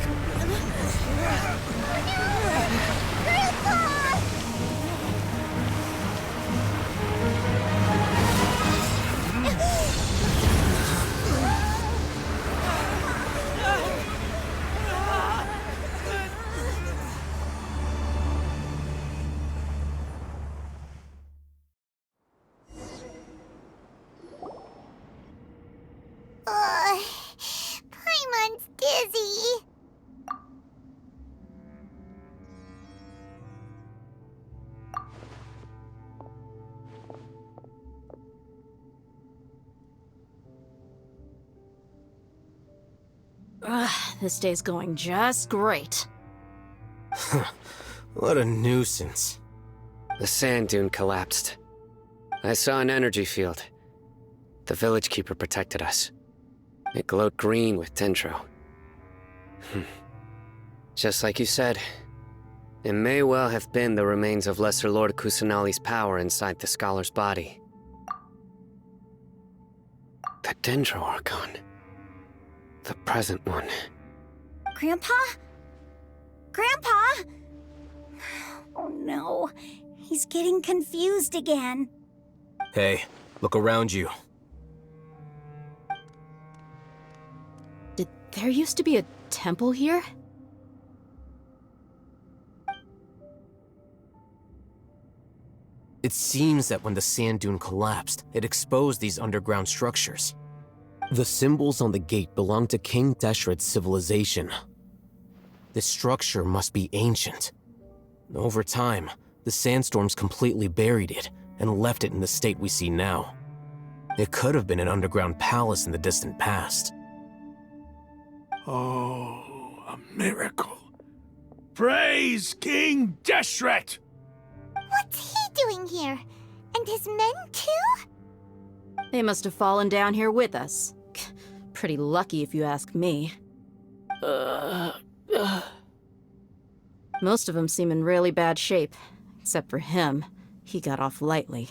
Paimon's dizzy. This day's going just great. What a nuisance. The sand dune collapsed. I saw an energy field. The village keeper protected us. It glowed green with dendro. Just like you said, it may well have been the remains of Lesser Lord Kusanali's power inside the scholar's body. The dendro archon. The present one. Grandpa? Grandpa? Oh no, he's getting confused again. Hey, look around you. Did there used to be a temple here? It seems that when the sand dune collapsed, it exposed these underground structures. The symbols on the gate belong to King Deshret's civilization. This structure must be ancient. Over time, the sandstorms completely buried it and left it in the state we see now. It could have been an underground palace in the distant past. Oh, a miracle. Praise King Deshret! What's he doing here? And his men too? They must have fallen down here with us. Pretty lucky if you ask me. Most of them seem in really bad shape. Except for him. He got off lightly.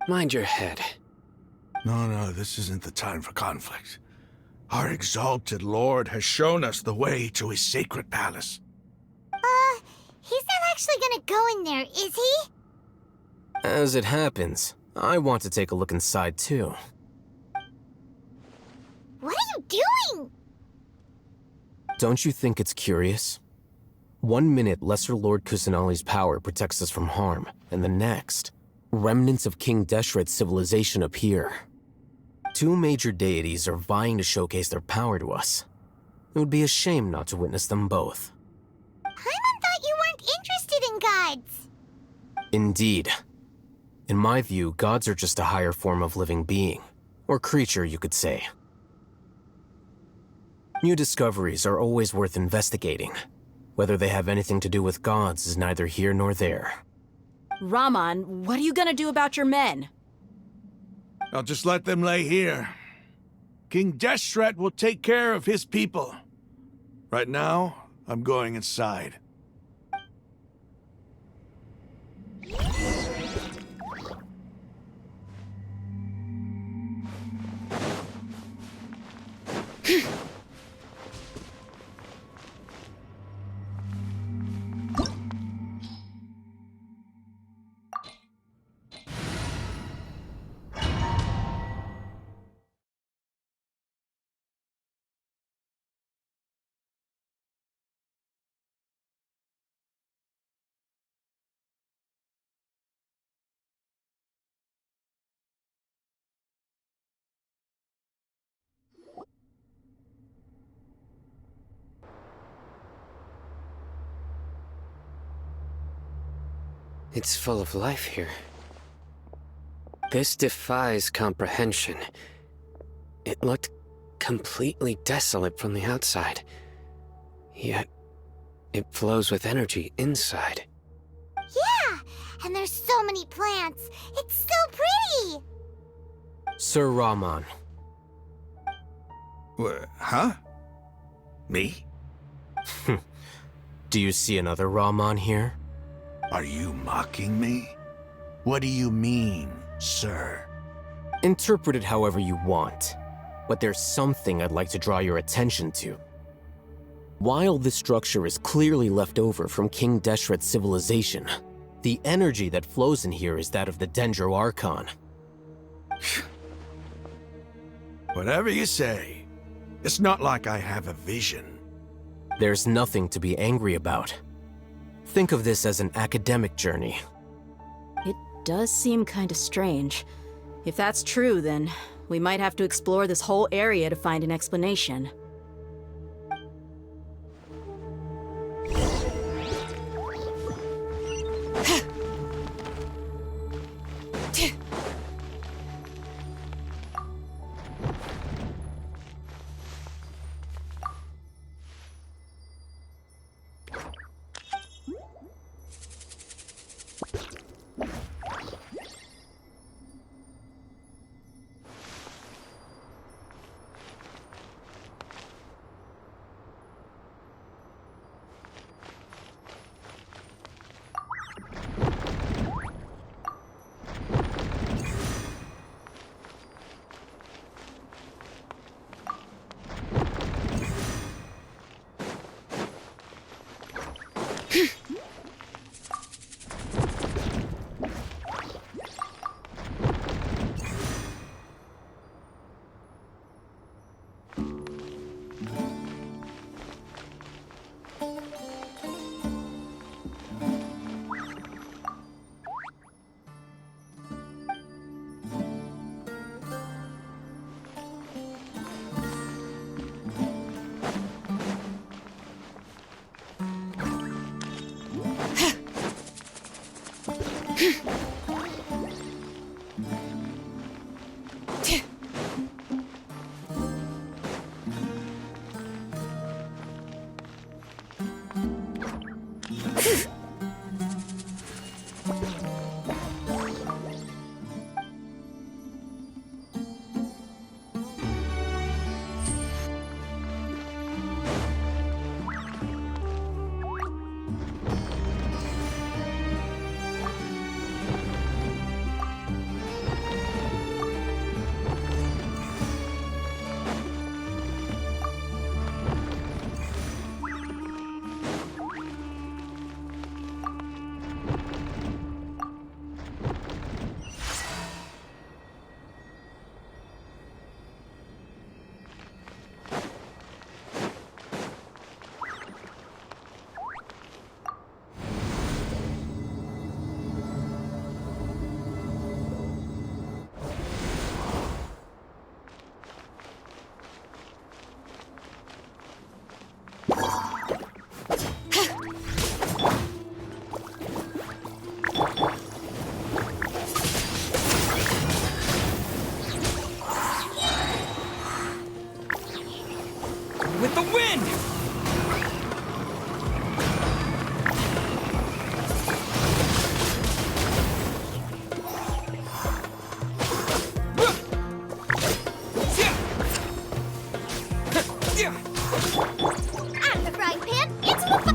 Mind your head. No, this isn't the time for conflict. Our exalted lord has shown us the way to his sacred palace. He's not actually gonna go in there, is he? As it happens, I want to take a look inside too. What are you doing? Don't you think it's curious? 1 minute, Lesser Lord Kusanali's power protects us from harm, and the next, remnants of King Deshret's civilization appear. 2 major deities are vying to showcase their power to us. It would be a shame not to witness them both. Paimon thought you weren't interested in gods. Indeed. In my view, gods are just a higher form of living being, or creature, you could say. New discoveries are always worth investigating. Whether they have anything to do with gods is neither here nor there. Raman, what are you gonna do about your men? I'll just let them lay here. King Deshret will take care of his people. Right now, I'm going inside. It's full of life here. This defies comprehension. It looked completely desolate from the outside. Yet, it flows with energy inside. Yeah, and there's so many plants. It's so pretty. Sir Raman. Huh? Me? Do you see another Rahman here? Are you mocking me? What do you mean, sir? Interpret it however you want, but there's something I'd like to draw your attention to. While this structure is clearly left over from King Deshret's civilization, the energy that flows in here is that of the Dendro Archon. Whatever you say. It's not like I have a vision. There's nothing to be angry about. Think of this as an academic journey. It does seem kinda strange. If that's true, then we might have to explore this whole area to find an explanation. With the wind! Out of the frying pan, into the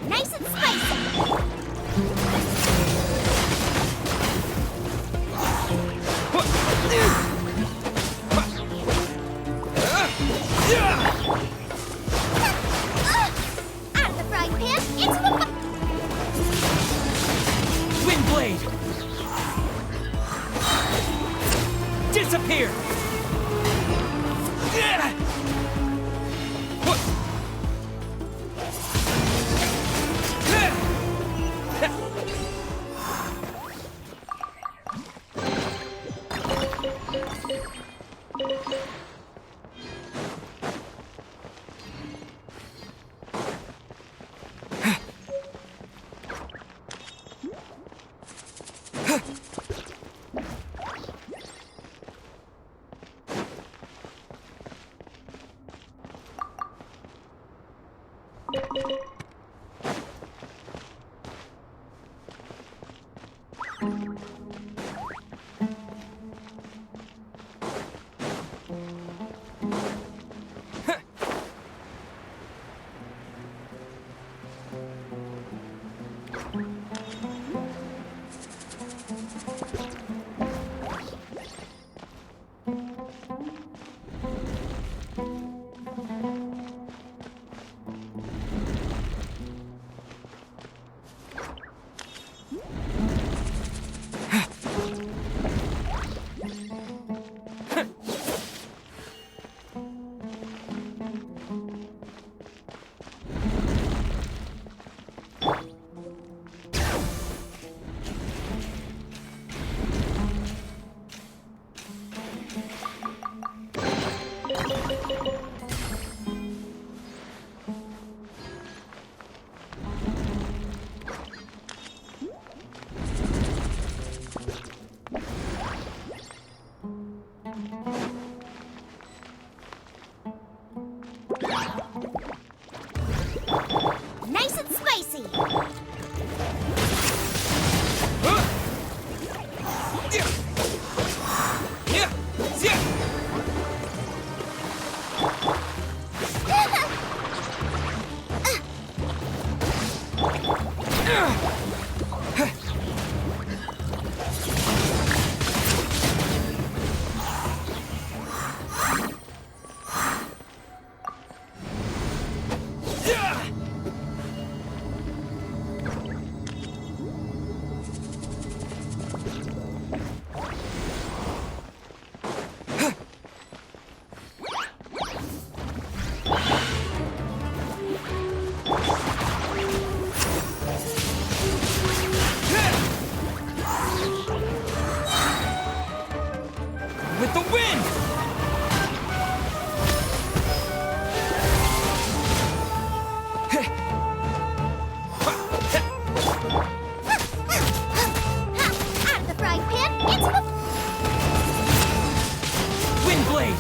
nice and spicy. Out of the frying pan, into the Wind blade! Disappear! Nice and spicy! With the wind! Out of the frying pan, into the... Wind blade!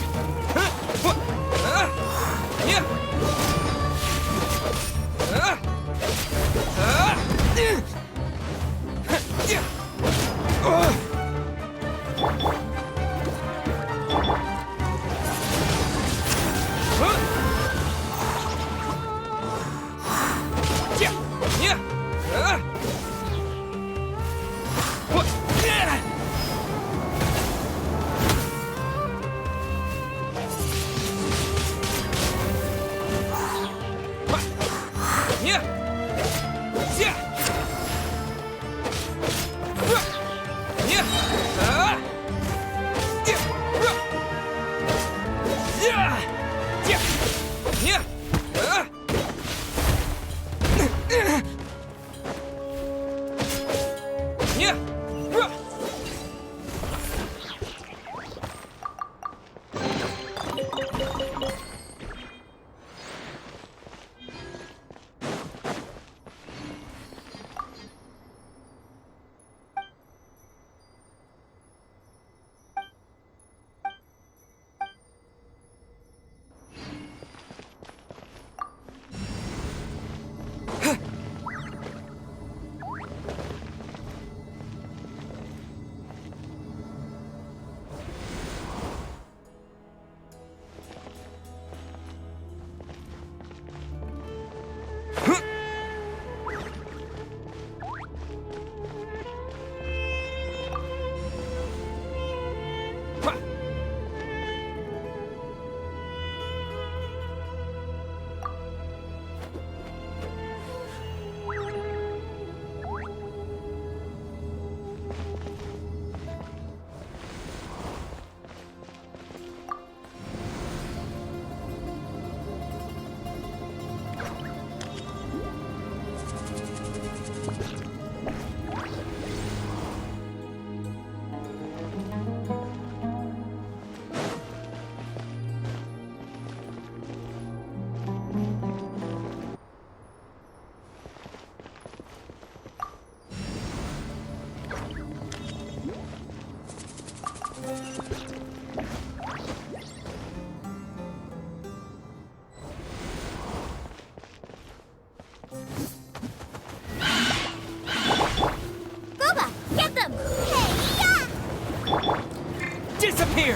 Disappear!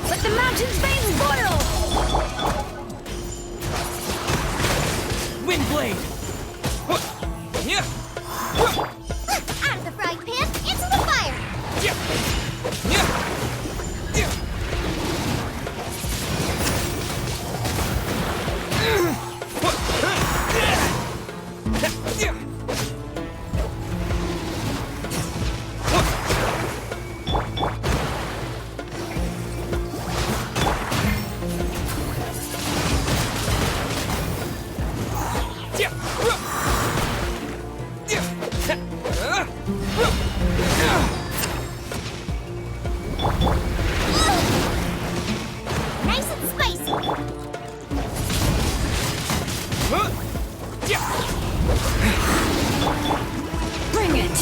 Let the mountain's veins boil! Windblade! Yeah! Out of the frying pan, into the fire! Yeah! Yeah! Yeah! Nice and spicy! Bring it!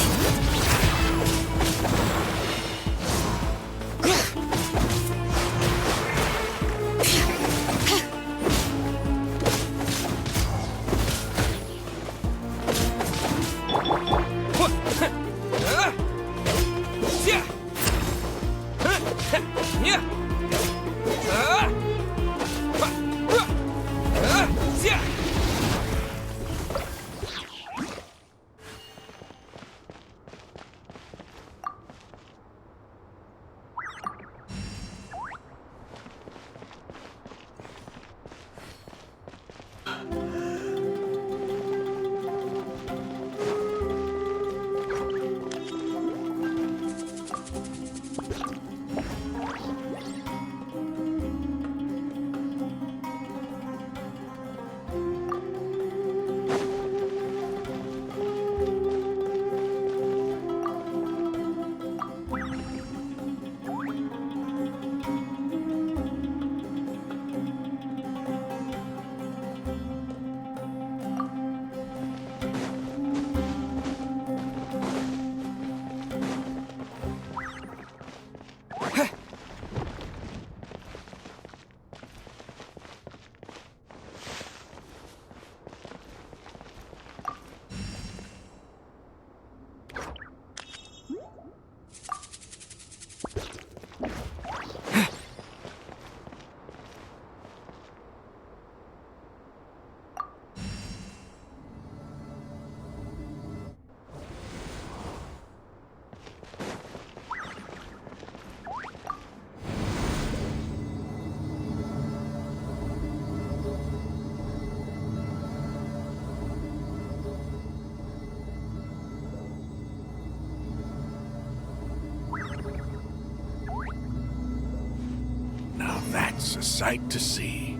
Now that's a sight to see.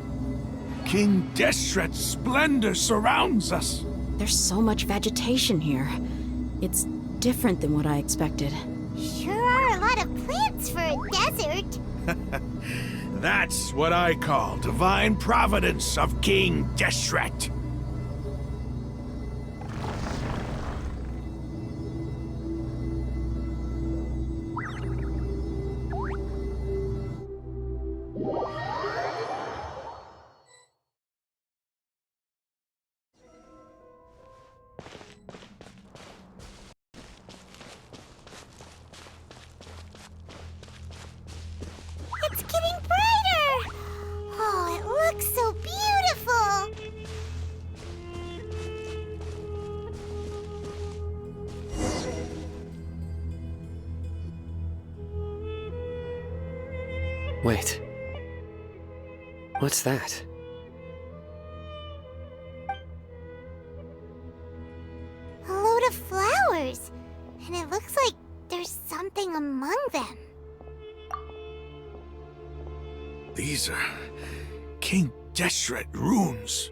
King Deshret's splendor surrounds us. There's so much vegetation here. It's different than what I expected. Sure are a lot of plants for a desert. That's what I call divine providence of King Deshret. It's getting brighter! Oh, it looks so beautiful! Wait. What's that? A load of flowers. And it looks like there's something among them. These are King Deshret runes.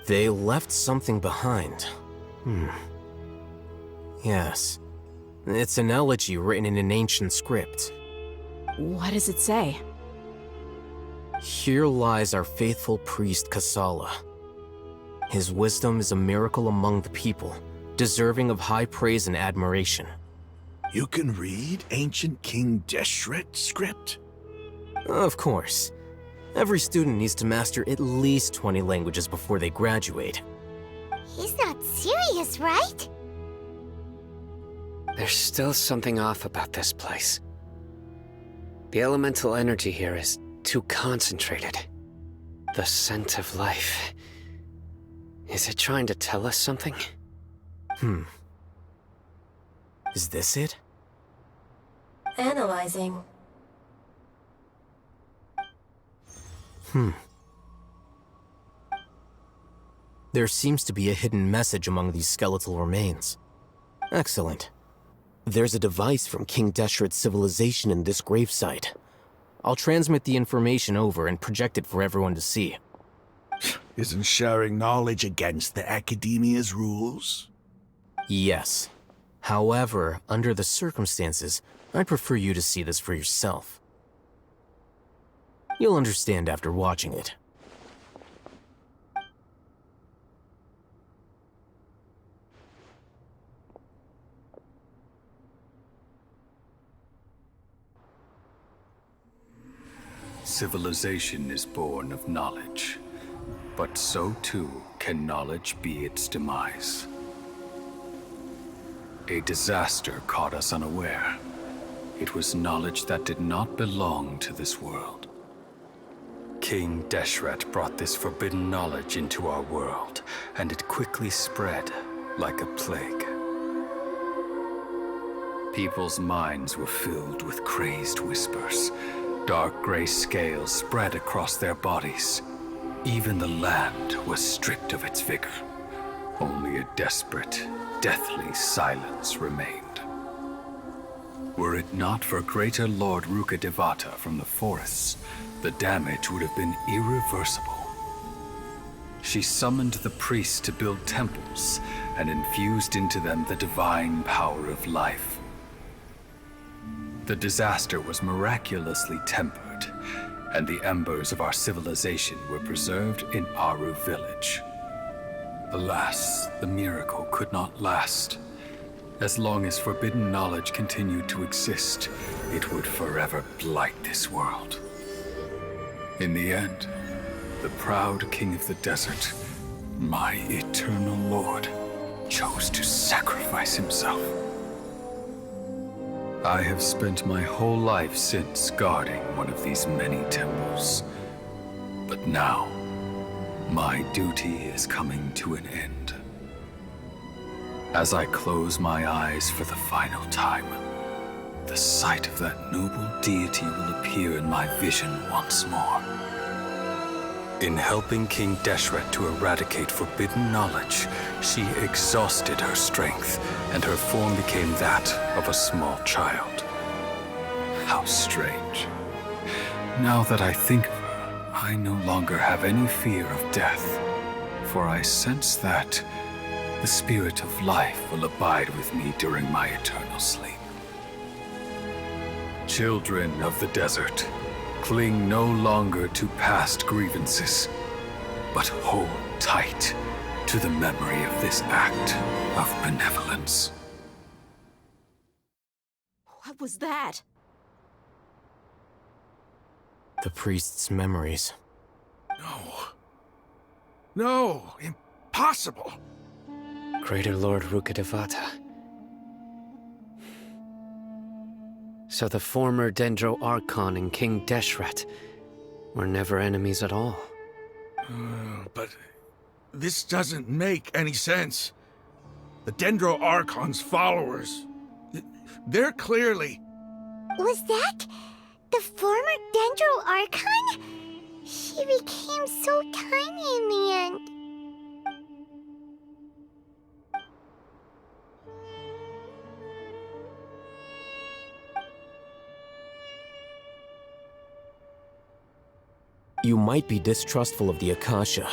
They left something behind. Yes. It's an elegy written in an ancient script. What does it say? Here lies our faithful priest Kasala. His wisdom is a miracle among the people, deserving of high praise and admiration. You can read ancient King Deshret script? Of course. Every student needs to master at least 20 languages before they graduate. He's not serious, right? There's still something off about this place. The elemental energy here is too concentrated. The scent of life. Is it trying to tell us something? Is this it? Analyzing. There seems to be a hidden message among these skeletal remains. Excellent. There's a device from King Deshret's civilization in this gravesite. I'll transmit the information over and project it for everyone to see. Isn't sharing knowledge against the Academia's rules? Yes. However, under the circumstances, I'd prefer you to see this for yourself. You'll understand after watching it. Civilization is born of knowledge, but so too can knowledge be its demise. A disaster caught us unaware. It was knowledge that did not belong to this world. King Deshret brought this forbidden knowledge into our world, and it quickly spread like a plague. People's minds were filled with crazed whispers. Dark gray scales spread across their bodies. Even the land was stripped of its vigor. Only a desperate, deathly silence remained. Were it not for Greater Lord Rukkhadevata from the forests, the damage would have been irreversible. She summoned the priests to build temples and infused into them the divine power of life. The disaster was miraculously tempered, and the embers of our civilization were preserved in Aru village. Alas, the miracle could not last. As long as forbidden knowledge continued to exist, it would forever blight this world. In the end, the proud king of the desert, my eternal lord, chose to sacrifice himself. I have spent my whole life since guarding one of these many temples. But now, my duty is coming to an end. As I close my eyes for the final time, the sight of that noble deity will appear in my vision once more. In helping King Deshret to eradicate forbidden knowledge, she exhausted her strength, and her form became that of a small child. How strange. Now that I think of her, I no longer have any fear of death, for I sense that the spirit of life will abide with me during my eternal sleep. Children of the desert, cling no longer to past grievances, but hold tight to the memory of this act of benevolence. What was that? The priest's memories. No, impossible. Greater Lord Rukkhadevata. So the former Dendro Archon and King Deshret were never enemies at all. But this doesn't make any sense. The Dendro Archon's followers, they're clearly... Was that the former Dendro Archon? She became so tiny in the end. You might be distrustful of the Akasha,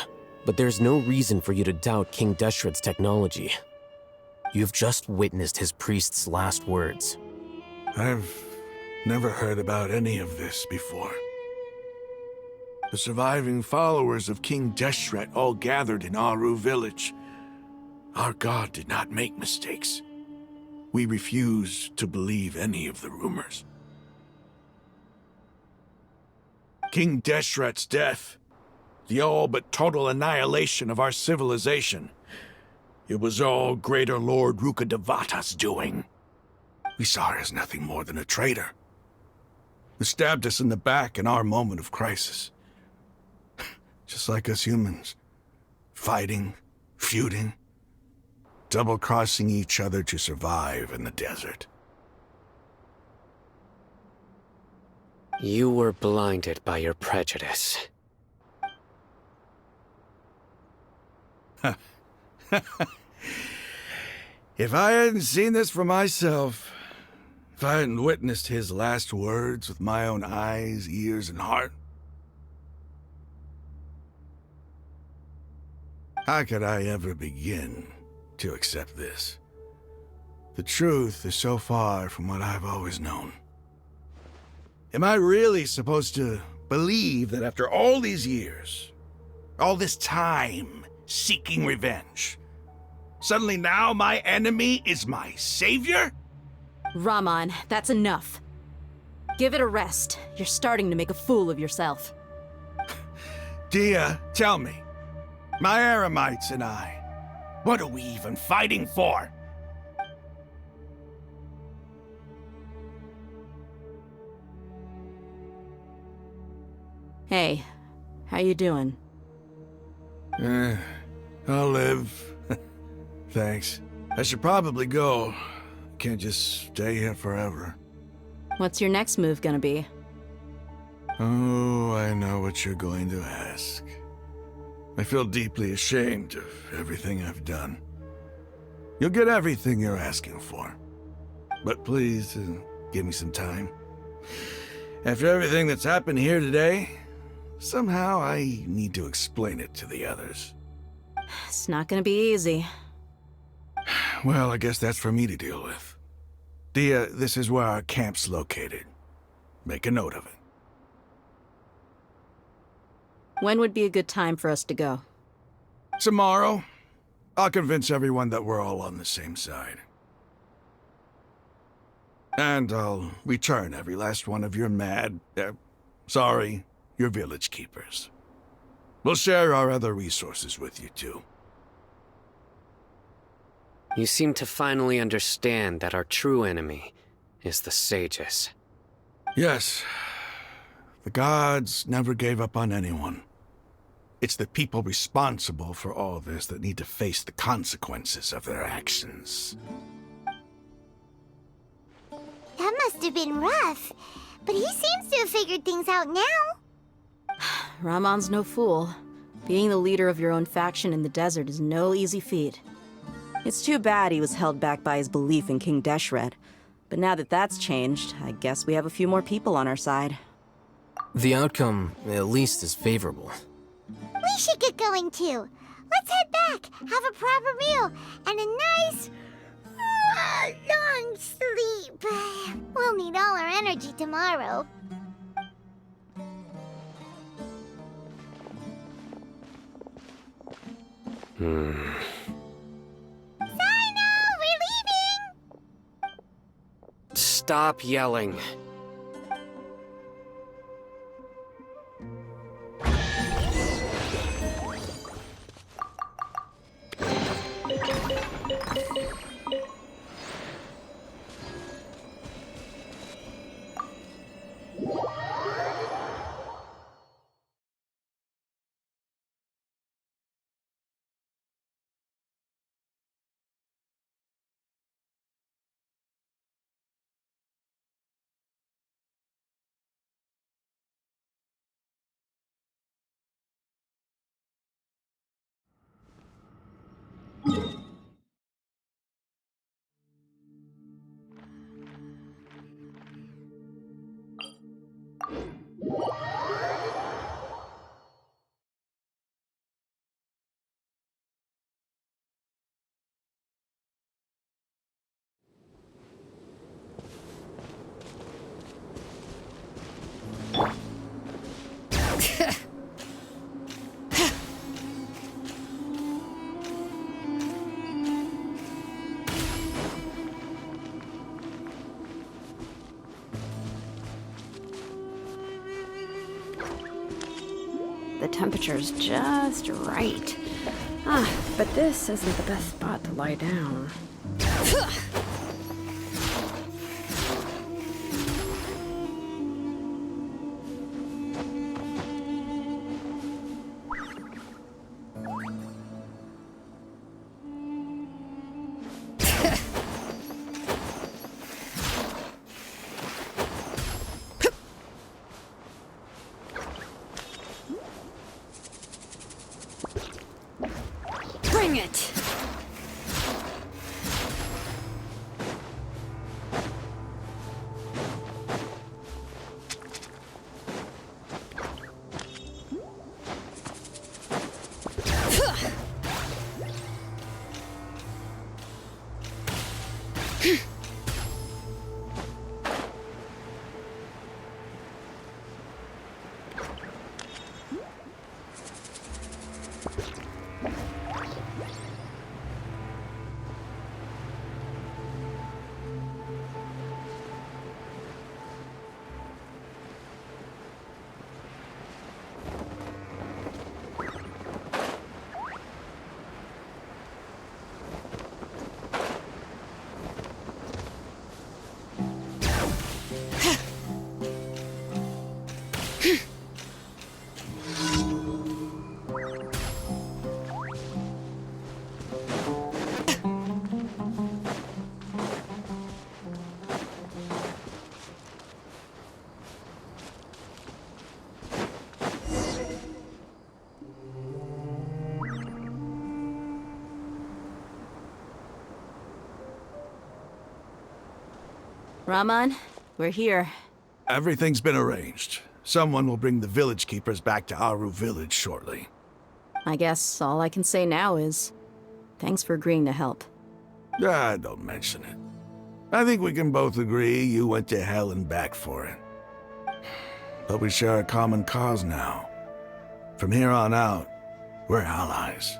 but there's no reason for you to doubt King Deshret's technology. You've just witnessed his priest's last words. I've never heard about any of this before. The surviving followers of King Deshret all gathered in Aru village. Our god did not make mistakes. We refuse to believe any of the rumors. King Deshret's death, the all but total annihilation of our civilization, it was all Greater Lord Rukkhadevata's doing. We saw her as nothing more than a traitor. who stabbed us in the back in our moment of crisis. Just like us humans. Fighting, feuding, double-crossing each other to survive in the desert. You were blinded by your prejudice. If I hadn't seen this for myself, if I hadn't witnessed his last words with my own eyes, ears, and heart, how could I ever begin to accept this? The truth is so far from what I've always known. Am I really supposed to believe that after all these years, all this time seeking revenge, suddenly now my enemy is my savior? Raman, that's enough. Give it a rest. You're starting to make a fool of yourself. Dia, tell me, my Eremites and I, what are we even fighting for? Hey, how you doing? I'll live. Thanks. I should probably go. Can't just stay here forever. What's your next move gonna be? Oh, I know what you're going to ask. I feel deeply ashamed of everything I've done. You'll get everything you're asking for. But please, give me some time. After everything that's happened here today, somehow I need to explain it to the others. It's not gonna be easy. Well, I guess that's for me to deal with. Dia, this is where our camp's located. Make a note of it. When would be a good time for us to go? Tomorrow, I'll convince everyone that we're all on the same side. And I'll return every last one of your your village keepers. We'll share our other resources with you too. You seem to finally understand that our true enemy is the sages. Yes. The gods never gave up on anyone. It's the people responsible for all this that need to face the consequences of their actions. That must have been rough, but he seems to have figured things out now. Ramon's no fool. Being the leader of your own faction in the desert is no easy feat. It's too bad he was held back by his belief in King Deshret. But now that that's changed, I guess we have a few more people on our side. The outcome, at least, is favorable. We should get going too. Let's head back, have a proper meal, and a nice, long sleep. We'll need all our energy tomorrow. Sino, we're leaving! Stop yelling. The temperature's just right. But this isn't the best spot to lie down. Raman, we're here. Everything's been arranged. Someone will bring the village keepers back to Aru village shortly. I guess all I can say now is thanks for agreeing to help. Ah, don't mention it. I think we can both agree you went to hell and back for it. But we share a common cause now. From here on out, we're allies.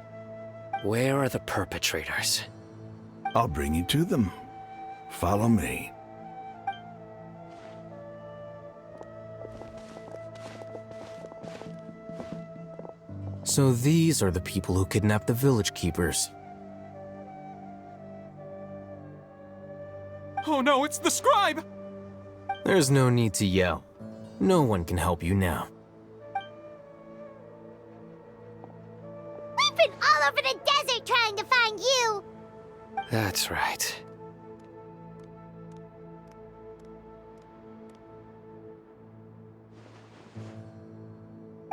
Where are the perpetrators? I'll bring you to them. Follow me. So these are the people who kidnapped the village keepers. Oh no, it's the scribe! There's no need to yell. No one can help you now. We've been all over the desert trying to find you! That's right.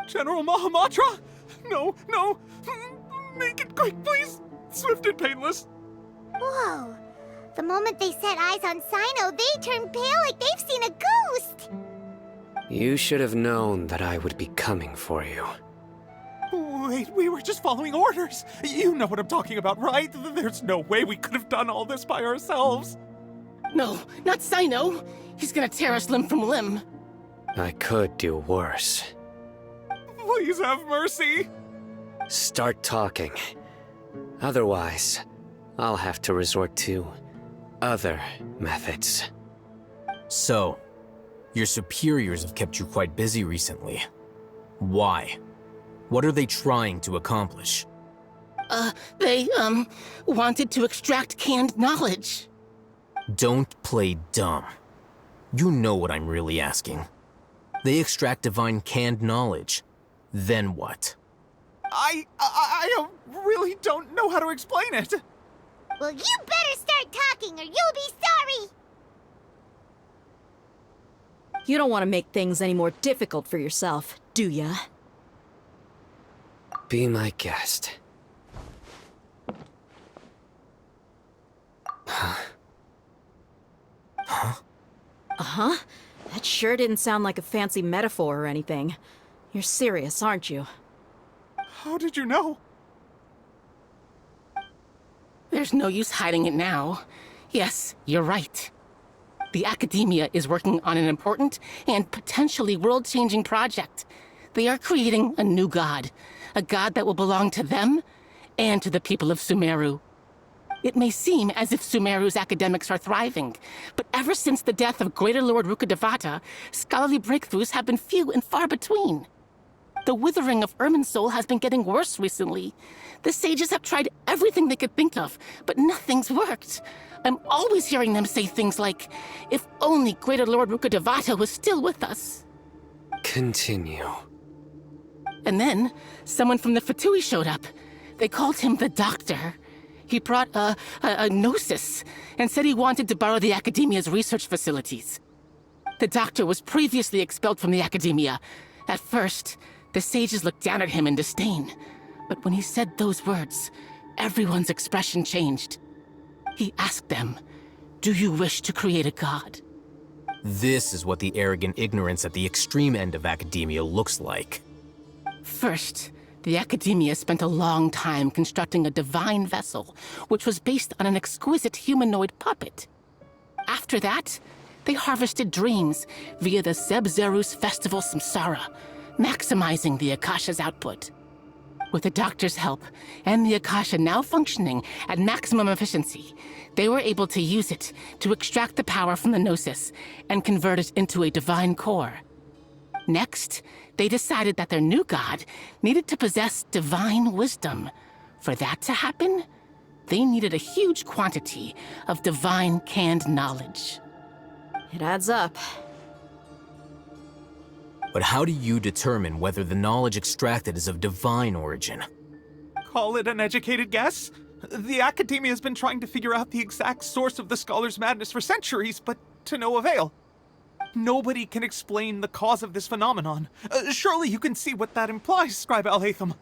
General Mahamatra? No, no! Make it quick, please! Swift and painless! Whoa. The moment they set eyes on Sino, they turn pale like they've seen a ghost! You should have known that I would be coming for you. Wait, we were just following orders! You know what I'm talking about, right? There's no way we could have done all this by ourselves! No, not Sino! He's gonna tear us limb from limb! I could do worse. Please have mercy! Start talking. Otherwise, I'll have to resort to other methods. So, your superiors have kept you quite busy recently. Why? What are they trying to accomplish? They wanted to extract canned knowledge. Don't play dumb. You know what I'm really asking. They extract divine canned knowledge. Then what? I really don't know how to explain it. Well, you better start talking or you'll be sorry! You don't want to make things any more difficult for yourself, do ya? Be my guest. Huh? Huh? Uh-huh. That sure didn't sound like a fancy metaphor or anything. You're serious, aren't you? How did you know? There's no use hiding it now. Yes, you're right. The Academia is working on an important and potentially world-changing project. They are creating a new god. A god that will belong to them and to the people of Sumeru. It may seem as if Sumeru's academics are thriving, but ever since the death of Greater Lord Rukkhadevata, scholarly breakthroughs have been few and far between. The withering of Irminsul has been getting worse recently. The sages have tried everything they could think of, but nothing's worked. I'm always hearing them say things like, if only Greater Lord Rukkhadevata was still with us. Continue. And then, someone from the Fatui showed up. They called him the Doctor. He brought a gnosis and said he wanted to borrow the Academia's research facilities. The Doctor was previously expelled from the Academia. At first, the sages looked down at him in disdain. But when he said those words, everyone's expression changed. He asked them, "Do you wish to create a god?" This is what the arrogant ignorance at the extreme end of academia looks like. First, the Academia spent a long time constructing a divine vessel, which was based on an exquisite humanoid puppet. After that, they harvested dreams via the Zeb-Zerus Festival Samsara, maximizing the Akasha's output. With the Doctor's help, and the Akasha now functioning at maximum efficiency, they were able to use it to extract the power from the Gnosis and convert it into a divine core. Next, they decided that their new god needed to possess divine wisdom. For that to happen, they needed a huge quantity of divine canned knowledge. It adds up. But how do you determine whether the knowledge extracted is of divine origin? Call it an educated guess? The Academia has been trying to figure out the exact source of the Scholar's madness for centuries, but to no avail. Nobody can explain the cause of this phenomenon. Surely you can see what that implies, Scribe Alhaitham.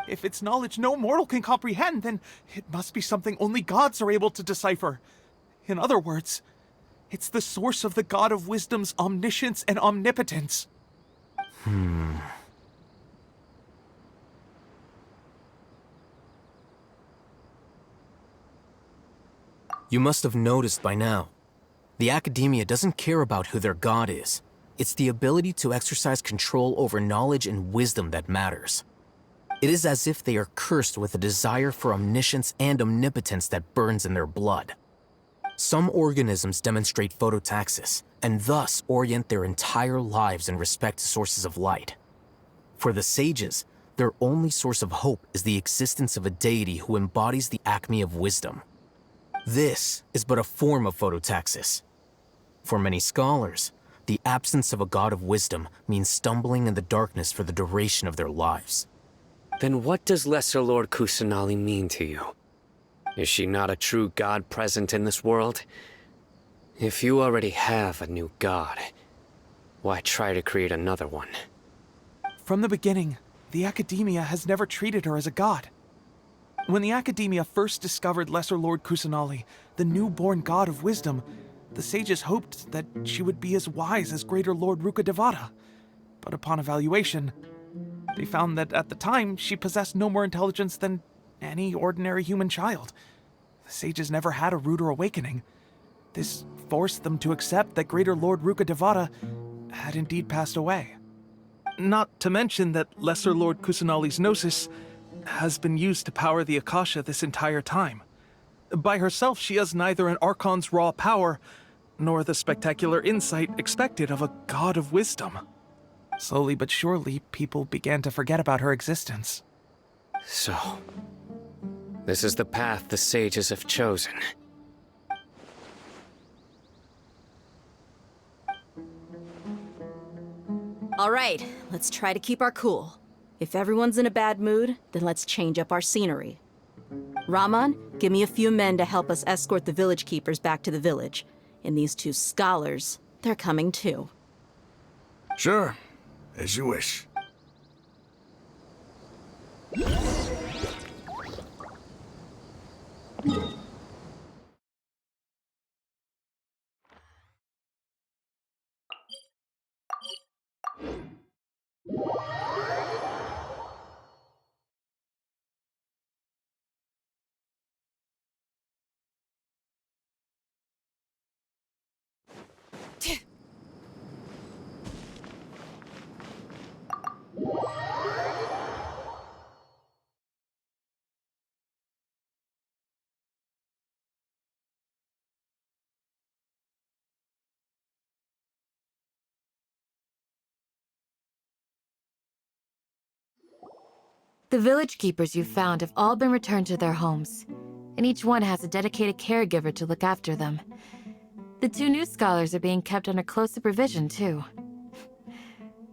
If it's knowledge no mortal can comprehend, then it must be something only gods are able to decipher. In other words, It's the source of the God of Wisdom's omniscience and omnipotence. You must have noticed by now. The Academia doesn't care about who their god is. It's the ability to exercise control over knowledge and wisdom that matters. It is as if they are cursed with a desire for omniscience and omnipotence that burns in their blood. Some organisms demonstrate phototaxis, and thus orient their entire lives in respect to sources of light. For the sages, their only source of hope is the existence of a deity who embodies the acme of wisdom. This is but a form of phototaxis. For many scholars, the absence of a god of wisdom means stumbling in the darkness for the duration of their lives. Then what does Lesser Lord Kusanali mean to you? Is she not a true god present in this world? If you already have a new god, why try to create another one? From the beginning, the Academia has never treated her as a god. When the Academia first discovered Lesser Lord Kusanali, the newborn god of wisdom, the sages hoped that she would be as wise as Greater Lord Rukkhadevata. But upon evaluation, they found that at the time she possessed no more intelligence than any ordinary human child. The sages never had a ruder awakening. This forced them to accept that Greater Lord Rukkhadevata had indeed passed away. Not to mention that Lesser Lord Kusanali's gnosis has been used to power the Akasha this entire time. By herself, she has neither an Archon's raw power, nor the spectacular insight expected of a god of wisdom. Slowly but surely, people began to forget about her existence. So, this is the path the sages have chosen. All right, let's try to keep our cool. If everyone's in a bad mood, then let's change up our scenery. Raman, give me a few men to help us escort the village keepers back to the village. And these two scholars, they're coming too. Sure, as you wish. The village keepers you've found have all been returned to their homes, and each one has a dedicated caregiver to look after them. The two new scholars are being kept under close supervision, too.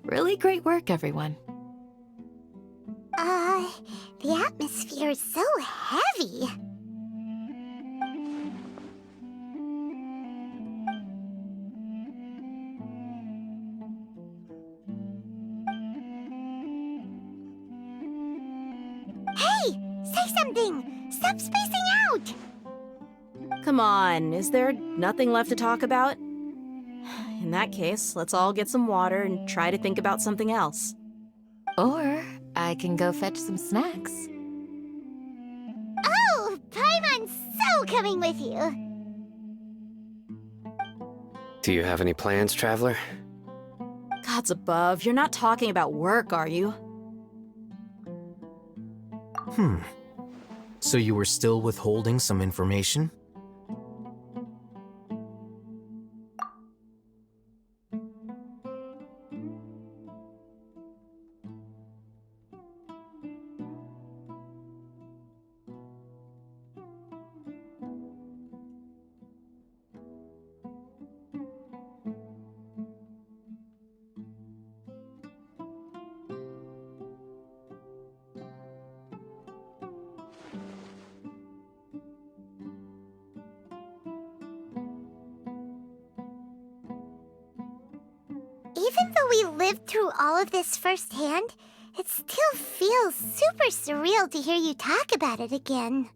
Really great work, everyone. The atmosphere is so heavy. Hey! Say something! Stop spacing out! Come on, is there nothing left to talk about? In that case, let's all get some water and try to think about something else. Or I can go fetch some snacks. Oh! Paimon's so coming with you! Do you have any plans, Traveler? Gods above, you're not talking about work, are you? So you were still withholding some information? Even though we lived through all of this firsthand, it still feels super surreal to hear you talk about it again.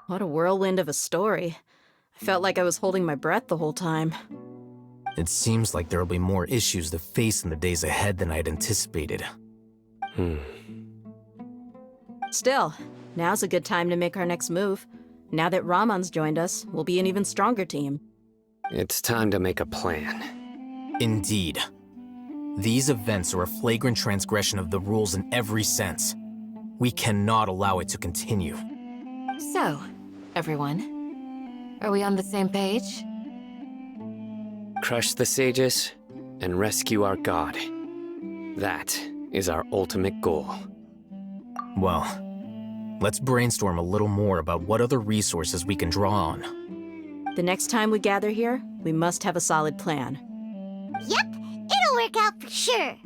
What a whirlwind of a story. I felt like I was holding my breath the whole time. It seems like there will be more issues to face in the days ahead than I had anticipated. Still, now's a good time to make our next move. Now that Ramon's joined us, we'll be an even stronger team. It's time to make a plan. Indeed. These events are a flagrant transgression of the rules in every sense. We cannot allow it to continue. So, everyone, are we on the same page? Crush the sages and rescue our god. That is our ultimate goal. Well, let's brainstorm a little more about what other resources we can draw on. The next time we gather here, we must have a solid plan. Yep, it'll work out for sure.